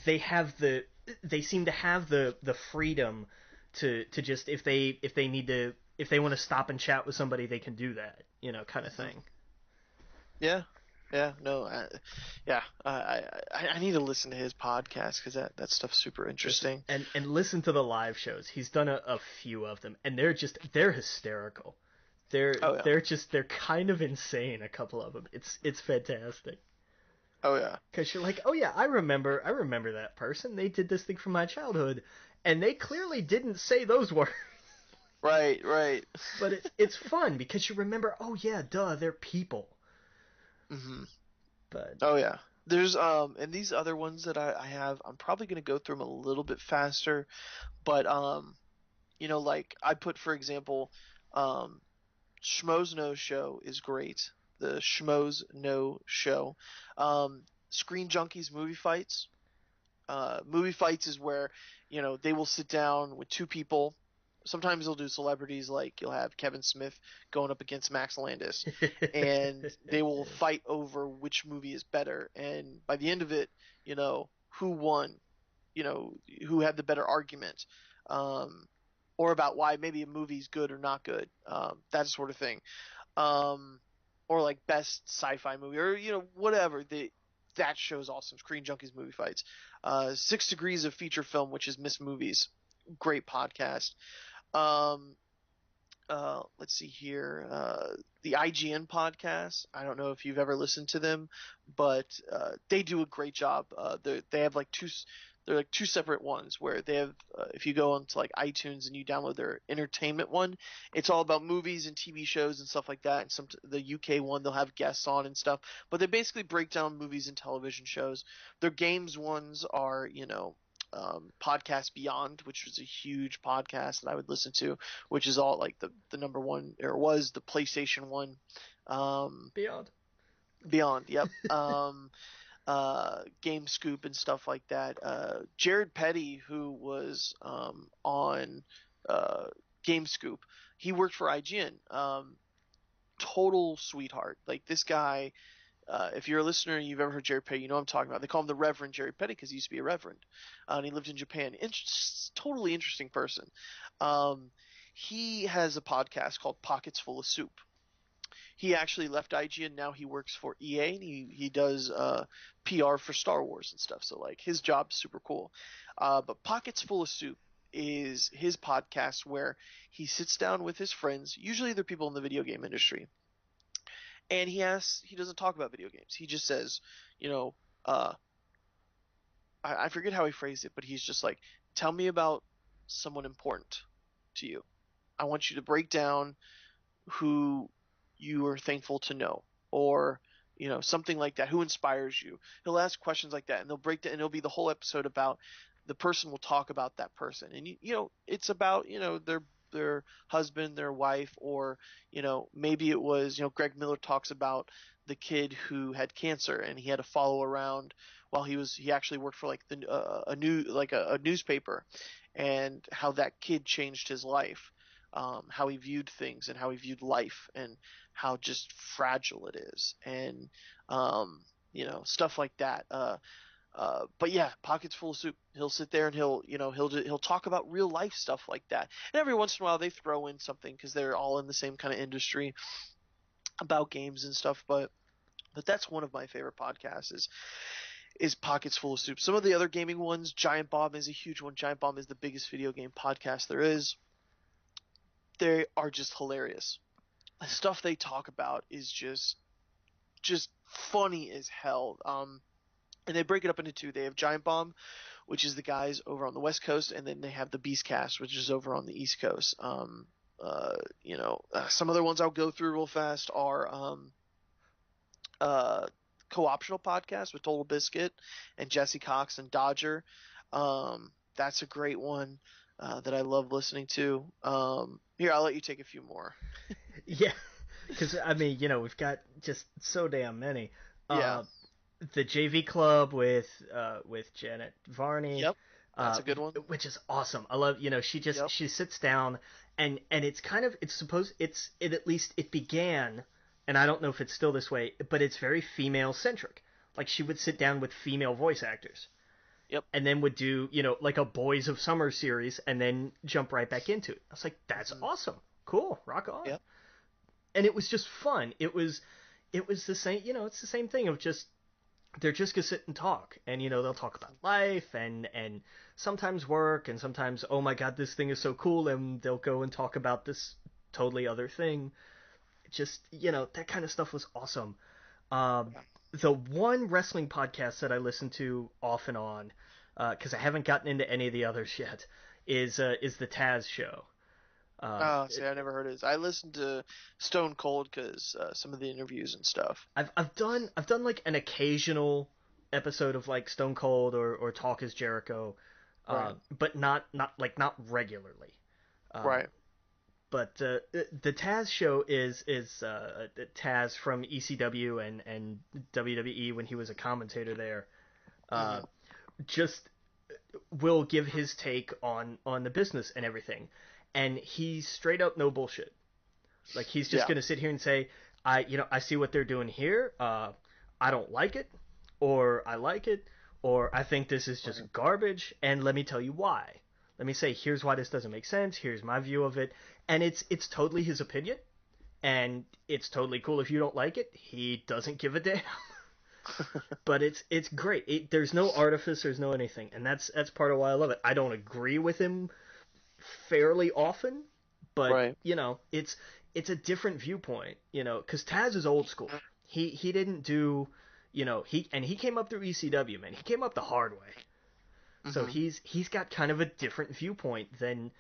they have they seem to have the freedom to just if they want to stop and chat with somebody, they can do that, kind of Hmm. thing. Yeah. Yeah. No. Yeah. I need to listen to his podcast because that stuff's super interesting. And listen to the live shows. He's done a few of them, and they're hysterical. Oh yeah. They're kind of insane. A couple of them. It's fantastic. Oh yeah. Because you're like, oh yeah, I remember that person. They did this thing from my childhood, and they clearly didn't say those words. Right. Right. But it's fun because you remember, oh yeah, duh, they're people. Hmm. But Oh yeah. There's and these other ones that I have, I'm probably gonna go through them a little bit faster, but like I put for example, um, Schmoes No Show is great. The Schmoes No Show. Screen Junkies Movie Fights. Movie Fights is where, they will sit down with two people. Sometimes they'll do celebrities, like you'll have Kevin Smith going up against Max Landis, and they will fight over which movie is better. And by the end of it, who won, who had the better argument, um, or about why maybe a movie's good or not good, that sort of thing, um, or like best sci-fi movie, or whatever. That show's awesome. Screen Junkies Movie Fights. 6 Degrees of Feature Film, which is Miss Movies, great podcast. Um, let's see here. The IGN podcast. I don't know if you've ever listened to them, but they do a great job. They have like two. They're like two separate ones where they have. If you go onto like iTunes and you download their entertainment one, it's all about movies and TV shows and stuff like that. And the UK one, they'll have guests on and stuff. But they basically break down movies and television shows. Their games ones are, Podcast Beyond, which was a huge podcast that I would listen to, which is all like the number one, or was the PlayStation one. Beyond. Beyond, yep. Game Scoop and stuff like that. Jared Petty, who was on uh, Game Scoop, he worked for IGN. Total sweetheart. Like this guy, if you're a listener and you've ever heard Jerry Petty, you know what I'm talking about. They call him the Reverend Jerry Petty because he used to be a reverend, and he lived in Japan. Totally interesting person. Um, he has a podcast called Pockets Full of Soup. He actually left IGN. Now he works for EA, and he does PR for Star Wars and stuff. So like his job's super cool. But Pockets Full of Soup is his podcast where he sits down with his friends. Usually they're people in the video game industry, and he doesn't talk about video games. He just says, you know, uh, I forget how he phrased it, but he's just like, tell me about someone important to you. I want you to break down who you are thankful to know, or something like that. Who inspires you? He'll ask questions like that, and they'll break down, and it'll be the whole episode about the person will talk about that person, and it's about their husband, their wife, or maybe it was Greg Miller talks about the kid who had cancer and he had to follow around while he actually worked for like a newspaper, and how that kid changed his life, how he viewed things and how he viewed life and how just fragile it is, and stuff like that. But yeah, Pockets Full of Soup. He'll sit there and he'll talk about real life stuff like that. And every once in a while they throw in something because they're all in the same kind of industry about games and stuff. But that's one of my favorite podcasts is Pockets Full of Soup. Some of the other gaming ones, Giant Bomb is a huge one. Giant Bomb is the biggest video game podcast there is. They are just hilarious. The stuff they talk about is just funny as hell. And they break it up into two. They have Giant Bomb, which is the guys over on the West Coast, and then they have the Beastcast, which is over on the East Coast. Some other ones I'll go through real fast are uh, Co-optional Podcast with Total Biscuit and Jesse Cox and Dodger. That's a great one that I love listening to. Here, I'll let you take a few more. Yeah, Because I mean, we've got just so damn many. Yeah. The JV Club with Janet Varney. Yep. That's a good one. Which is awesome. I love, Yep. she sits down and it's kind of, at least it began, and I don't know if it's still this way, but it's very female centric. Like she would sit down with female voice actors. Yep. And then would do, like a Boys of Summer series and then jump right back into it. I was like, that's awesome. Cool. Rock on. Yep. And it was just fun. It was the same, it's the same thing of just, they're just gonna sit and talk, and they'll talk about life and sometimes work, and sometimes, oh my god, this thing is so cool, and they'll go and talk about this totally other thing. Just that kind of stuff was awesome. The one wrestling podcast that I listen to off and on, because I haven't gotten into any of the others yet, is the Taz show. See, I never heard of this. I listened to Stone Cold because some of the interviews and stuff. I've done like an occasional episode of like Stone Cold or Talk is Jericho, Right. but not regularly. Right. But the Taz show is Taz from ECW and WWE when he was a commentator there. Just will give his take on the business and everything. And he's straight up no bullshit. Like he's just gonna sit here and say, I see what they're doing here. I don't like it, or I like it, or I think this is just garbage. And let me tell you why. Let me say, here's why this doesn't make sense. Here's my view of it, and it's totally his opinion, and it's totally cool if you don't like it. He doesn't give a damn. But it's great. There's no artifice. There's no anything, and that's part of why I love it. I don't agree with him fairly often, but Right. It's a different viewpoint, because Taz is old school. He didn't do, he came up through ECW, man. He came up the hard way. So he's got kind of a different viewpoint than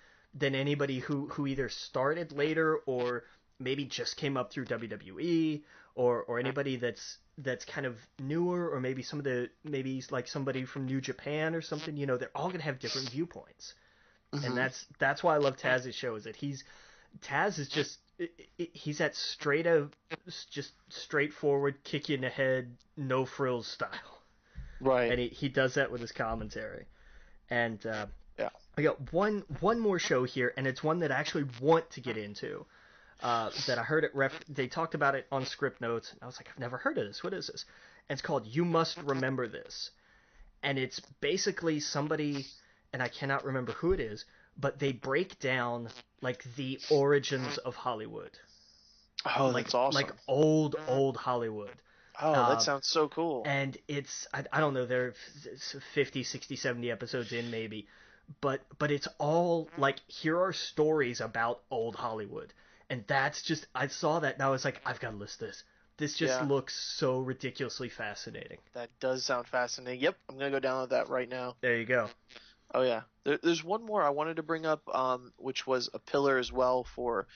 anybody who either started later or maybe just came up through WWE or anybody that's kind of newer, or maybe maybe like somebody from New Japan or something. They're all gonna have different viewpoints. And that's why I love Taz's show, is that Taz is just, he's that just straightforward, kick you in the head, no frills style. Right. And he does that with his commentary. And Yeah. I got one more show here, and it's one that I actually want to get into. That I heard they talked about it on Script Notes, and I was like, I've never heard of this. What is this? And it's called You Must Remember This. And it's basically somebody, and I cannot remember who it is, but they break down like the origins of Hollywood. Oh, that's awesome. Like old Hollywood. Oh, that sounds so cool. And it's, I don't know, they're 50, 60, 70 episodes in maybe, but it's all like, here are stories about old Hollywood. And that's just, I saw that and I was like, I've got to list this. This just looks so ridiculously fascinating. That does sound fascinating. Yep, I'm going to go download that right now. There you go. Oh, yeah. There's one more I wanted to bring up, which was a pillar as well for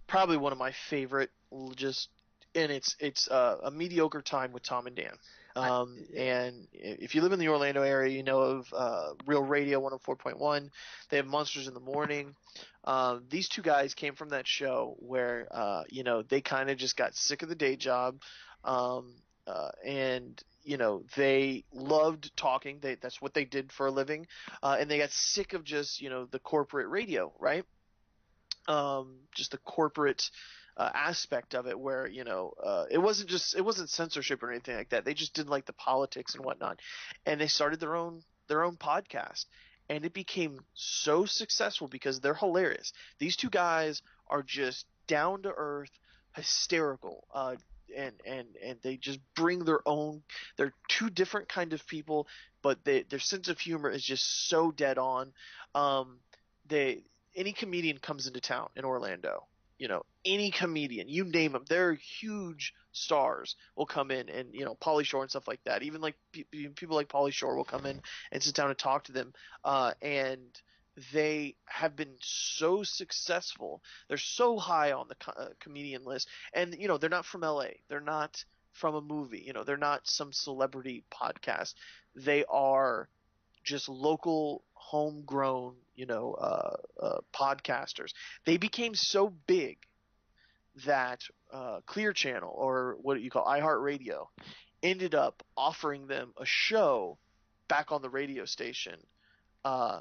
probably one of my favorite, and it's A Mediocre Time with Tom and Dan. And if you live in the Orlando area, you know of Real Radio 104.1. They have Monsters in the Morning. These two guys came from that show where, they kind of just got sick of the day job. And they loved talking. That's what they did for a living. And they got sick of just, the corporate radio, right? Just the corporate aspect of it, where it wasn't censorship or anything like that. They just didn't like the politics and whatnot, and they started their own podcast, and it became so successful because they're hilarious. These two guys are just down to earth, hysterical, and they just bring their own. They're two different kind of people, but their sense of humor is just so dead on. Any comedian comes into town in Orlando, any comedian, you name them, they're huge stars, will come in, and Pauly Shore and stuff like that. Even like people like Pauly Shore will come in and sit down and talk to them, and they have been so successful. They're so high on the comedian list, and they're not from LA. They're not from a movie. They're not some celebrity podcast. They are just local, homegrown, podcasters. They became so big that Clear Channel, or what you call iHeartRadio, ended up offering them a show back on the radio station,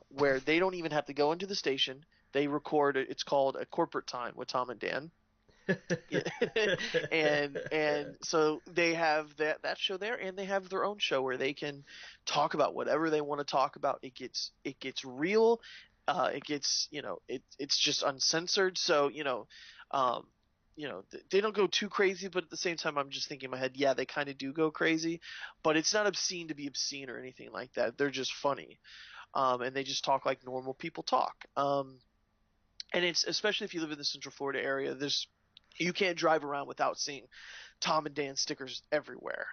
where they don't even have to go into the station. They record it. It's called A Corporate Time with Tom and Dan. and so they have that show there, and they have their own show where they can talk about whatever they want to talk about. It gets real. It gets, it's just uncensored. So, they don't go too crazy, but at the same time, I'm just thinking in my head, yeah, they kind of do go crazy, but it's not obscene to be obscene or anything like that. They're just funny. And they just talk like normal people talk. And it's, especially if you live in the Central Florida area, you can't drive around without seeing Tom and Dan stickers everywhere.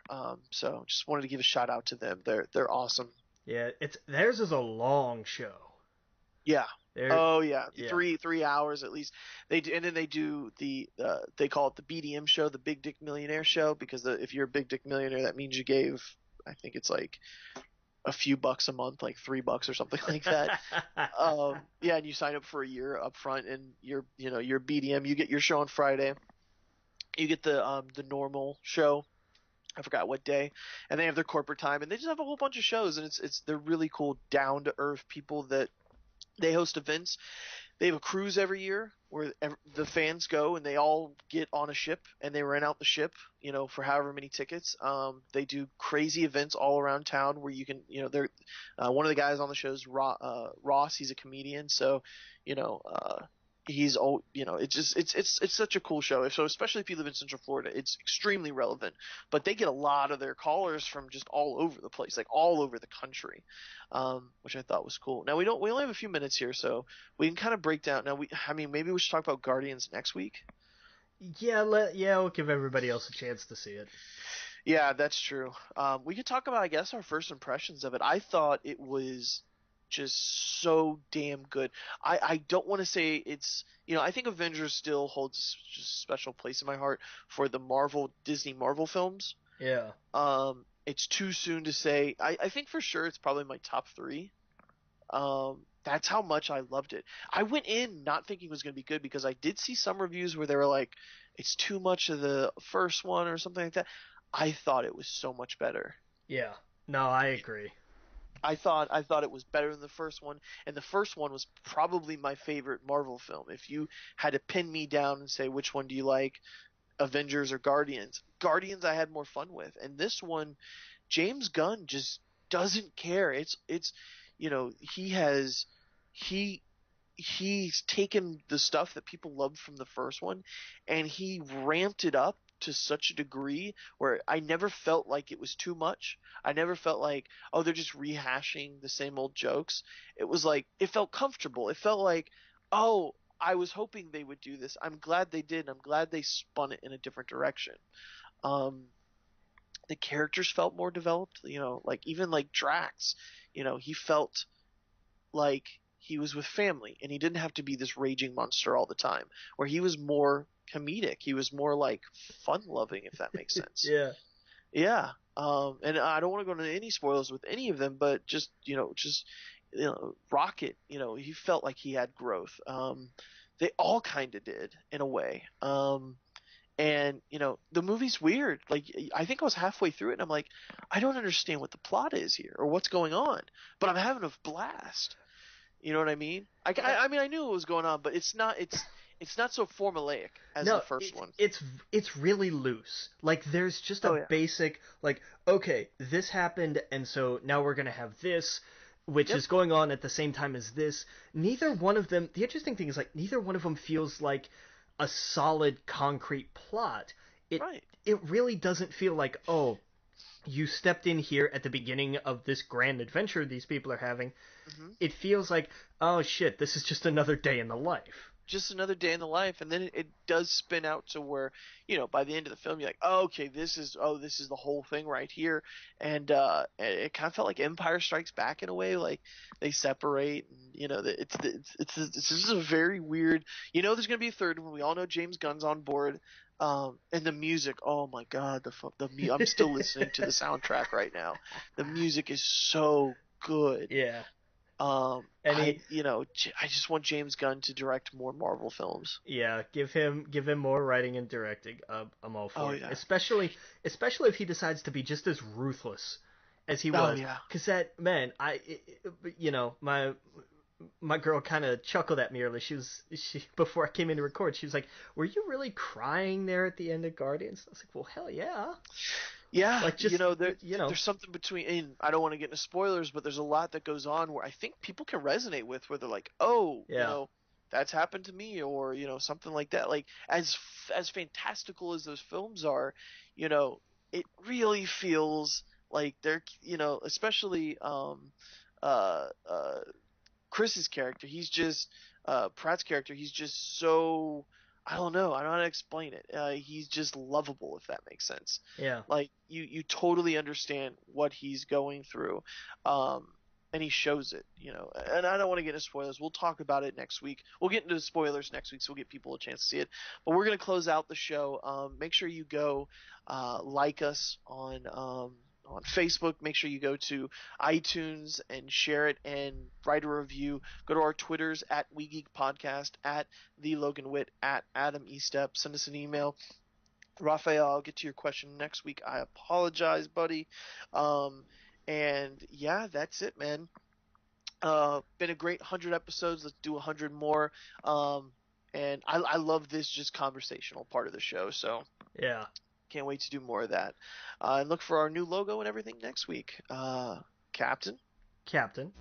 So just wanted to give a shout out to them. They're awesome. Yeah, theirs is a long show. Yeah. Oh yeah. Yeah. 3 hours at least. They do, and then they do they call it the BDM show, the Big Dick Millionaire show, because if you're a Big Dick Millionaire, that means you gave, I think it's like a few bucks a month, like $3 or something like that. Yeah, and you sign up for a year up front, and you're BDM. You get your show on Friday. You get the normal show. I forgot what day, and they have their corporate time, and they just have a whole bunch of shows, and they're really cool, down to earth people that they host events. They have a cruise every year where the fans go and they all get on a ship and they rent out the ship, for however many tickets. They do crazy events all around town where you can, they're one of the guys on the show is Ross. He's a comedian, so he's all, it's such a cool show. So especially if you live in Central Florida, it's extremely relevant. But they get a lot of their callers from just all over the place, like all over the country, which I thought was cool. Now we only have a few minutes here, so we can kind of break down. Now maybe we should talk about Guardians next week. Yeah, we'll give everybody else a chance to see it. Yeah, that's true. We could talk about, I guess, our first impressions of it. I thought it was just so damn good. I don't want to say it's, I think Avengers still holds just a special place in my heart for the Disney Marvel films. Yeah. It's too soon to say. I think for sure it's probably my top 3. That's how much I loved it. I went in not thinking it was going to be good, because I did see some reviews where they were like, it's too much of the first one or something like that. I thought it was so much better. Yeah. No, I agree. I thought it was better than the first one, and the first one was probably my favorite Marvel film. If you had to pin me down and say which one do you like, Avengers or Guardians, I had more fun with. And this one, James Gunn just doesn't care. He's taken the stuff that people loved from the first one, and he ramped it up to such a degree where I never felt like it was too much. I never felt like, oh, they're just rehashing the same old jokes. It was like, it felt comfortable. It felt like, oh, I was hoping they would do this. I'm glad they did. I'm glad they spun it in a different direction. The characters felt more developed, like even like Drax, he felt like he was with family, and he didn't have to be this raging monster all the time, where he was more comedic. He was more like fun loving, if that makes sense. Yeah. And I don't want to go into any spoilers with any of them, but just Rocket, he felt like he had growth. They all kind of did in a way. And the movie's weird. Like, I think I was halfway through it and I'm like, I don't understand what the plot is here or what's going on, but I'm having a blast. You know what I mean? I mean, I knew what was going on, but it's not so formulaic as the first one. It's really loose. Like, there's just a basic, like, okay, this happened, and so now we're gonna have this, which is going on at the same time as this. Neither one of them. The interesting thing is, like, neither one of them feels like a solid, concrete plot. It really doesn't feel like, oh, you stepped in here at the beginning of this grand adventure these people are having. Mm-hmm. It feels like, oh shit, this is just another day in the life. Just another day in the life, and then it does spin out to where, by the end of the film, you're like, oh, okay, this is the whole thing right here, and it kind of felt like Empire Strikes Back in a way, like they separate, and this is a very weird. There's gonna be a third one. We all know James Gunn's on board, and the music. Oh my God, I'm still listening to the soundtrack right now. The music is so good. Yeah. And he, I just want James Gunn to direct more Marvel films. yeah, give him more writing and directing. I'm all for Oh it. yeah. Especially if he decides to be just as ruthless as he Oh was. yeah. Because that man, my girl kind of chuckled at me earlier. She before I came in to record, she was like, "Were you really crying there at the end of Guardians?" I was like, "Well, hell yeah." Yeah, Like just there's something between. And I don't want to get into spoilers, but there's a lot that goes on where I think people can resonate with, where they're like, "Oh, yeah, that's happened to me," or something like that. Like as fantastical as those films are, it really feels like they're, especially uh, uh, Chris's character. He's just Pratt's character. He's just so, I don't know. I don't know how to explain it. He's just lovable, if that makes sense. yeah. Like you totally understand what he's going through, and he shows it. And I don't want to get into spoilers. We'll talk about it next week. We'll get into spoilers next week, so we'll get people a chance to see it. But we're gonna close out the show. Make sure you go like us on Facebook. Make sure you go to iTunes and share it and write a review. Go to our Twitters at We Geek Podcast, at the Logan Witt, at Adam Estep. Send us an email. Raphael, I'll get to your question next week. I apologize, buddy. Um, and yeah, that's it, man. Been a great 100 episodes. Let's do 100 more. And I love this just conversational part of the show. So Yeah. can't wait to do more of that. And look for our new logo and everything next week. Captain. Captain.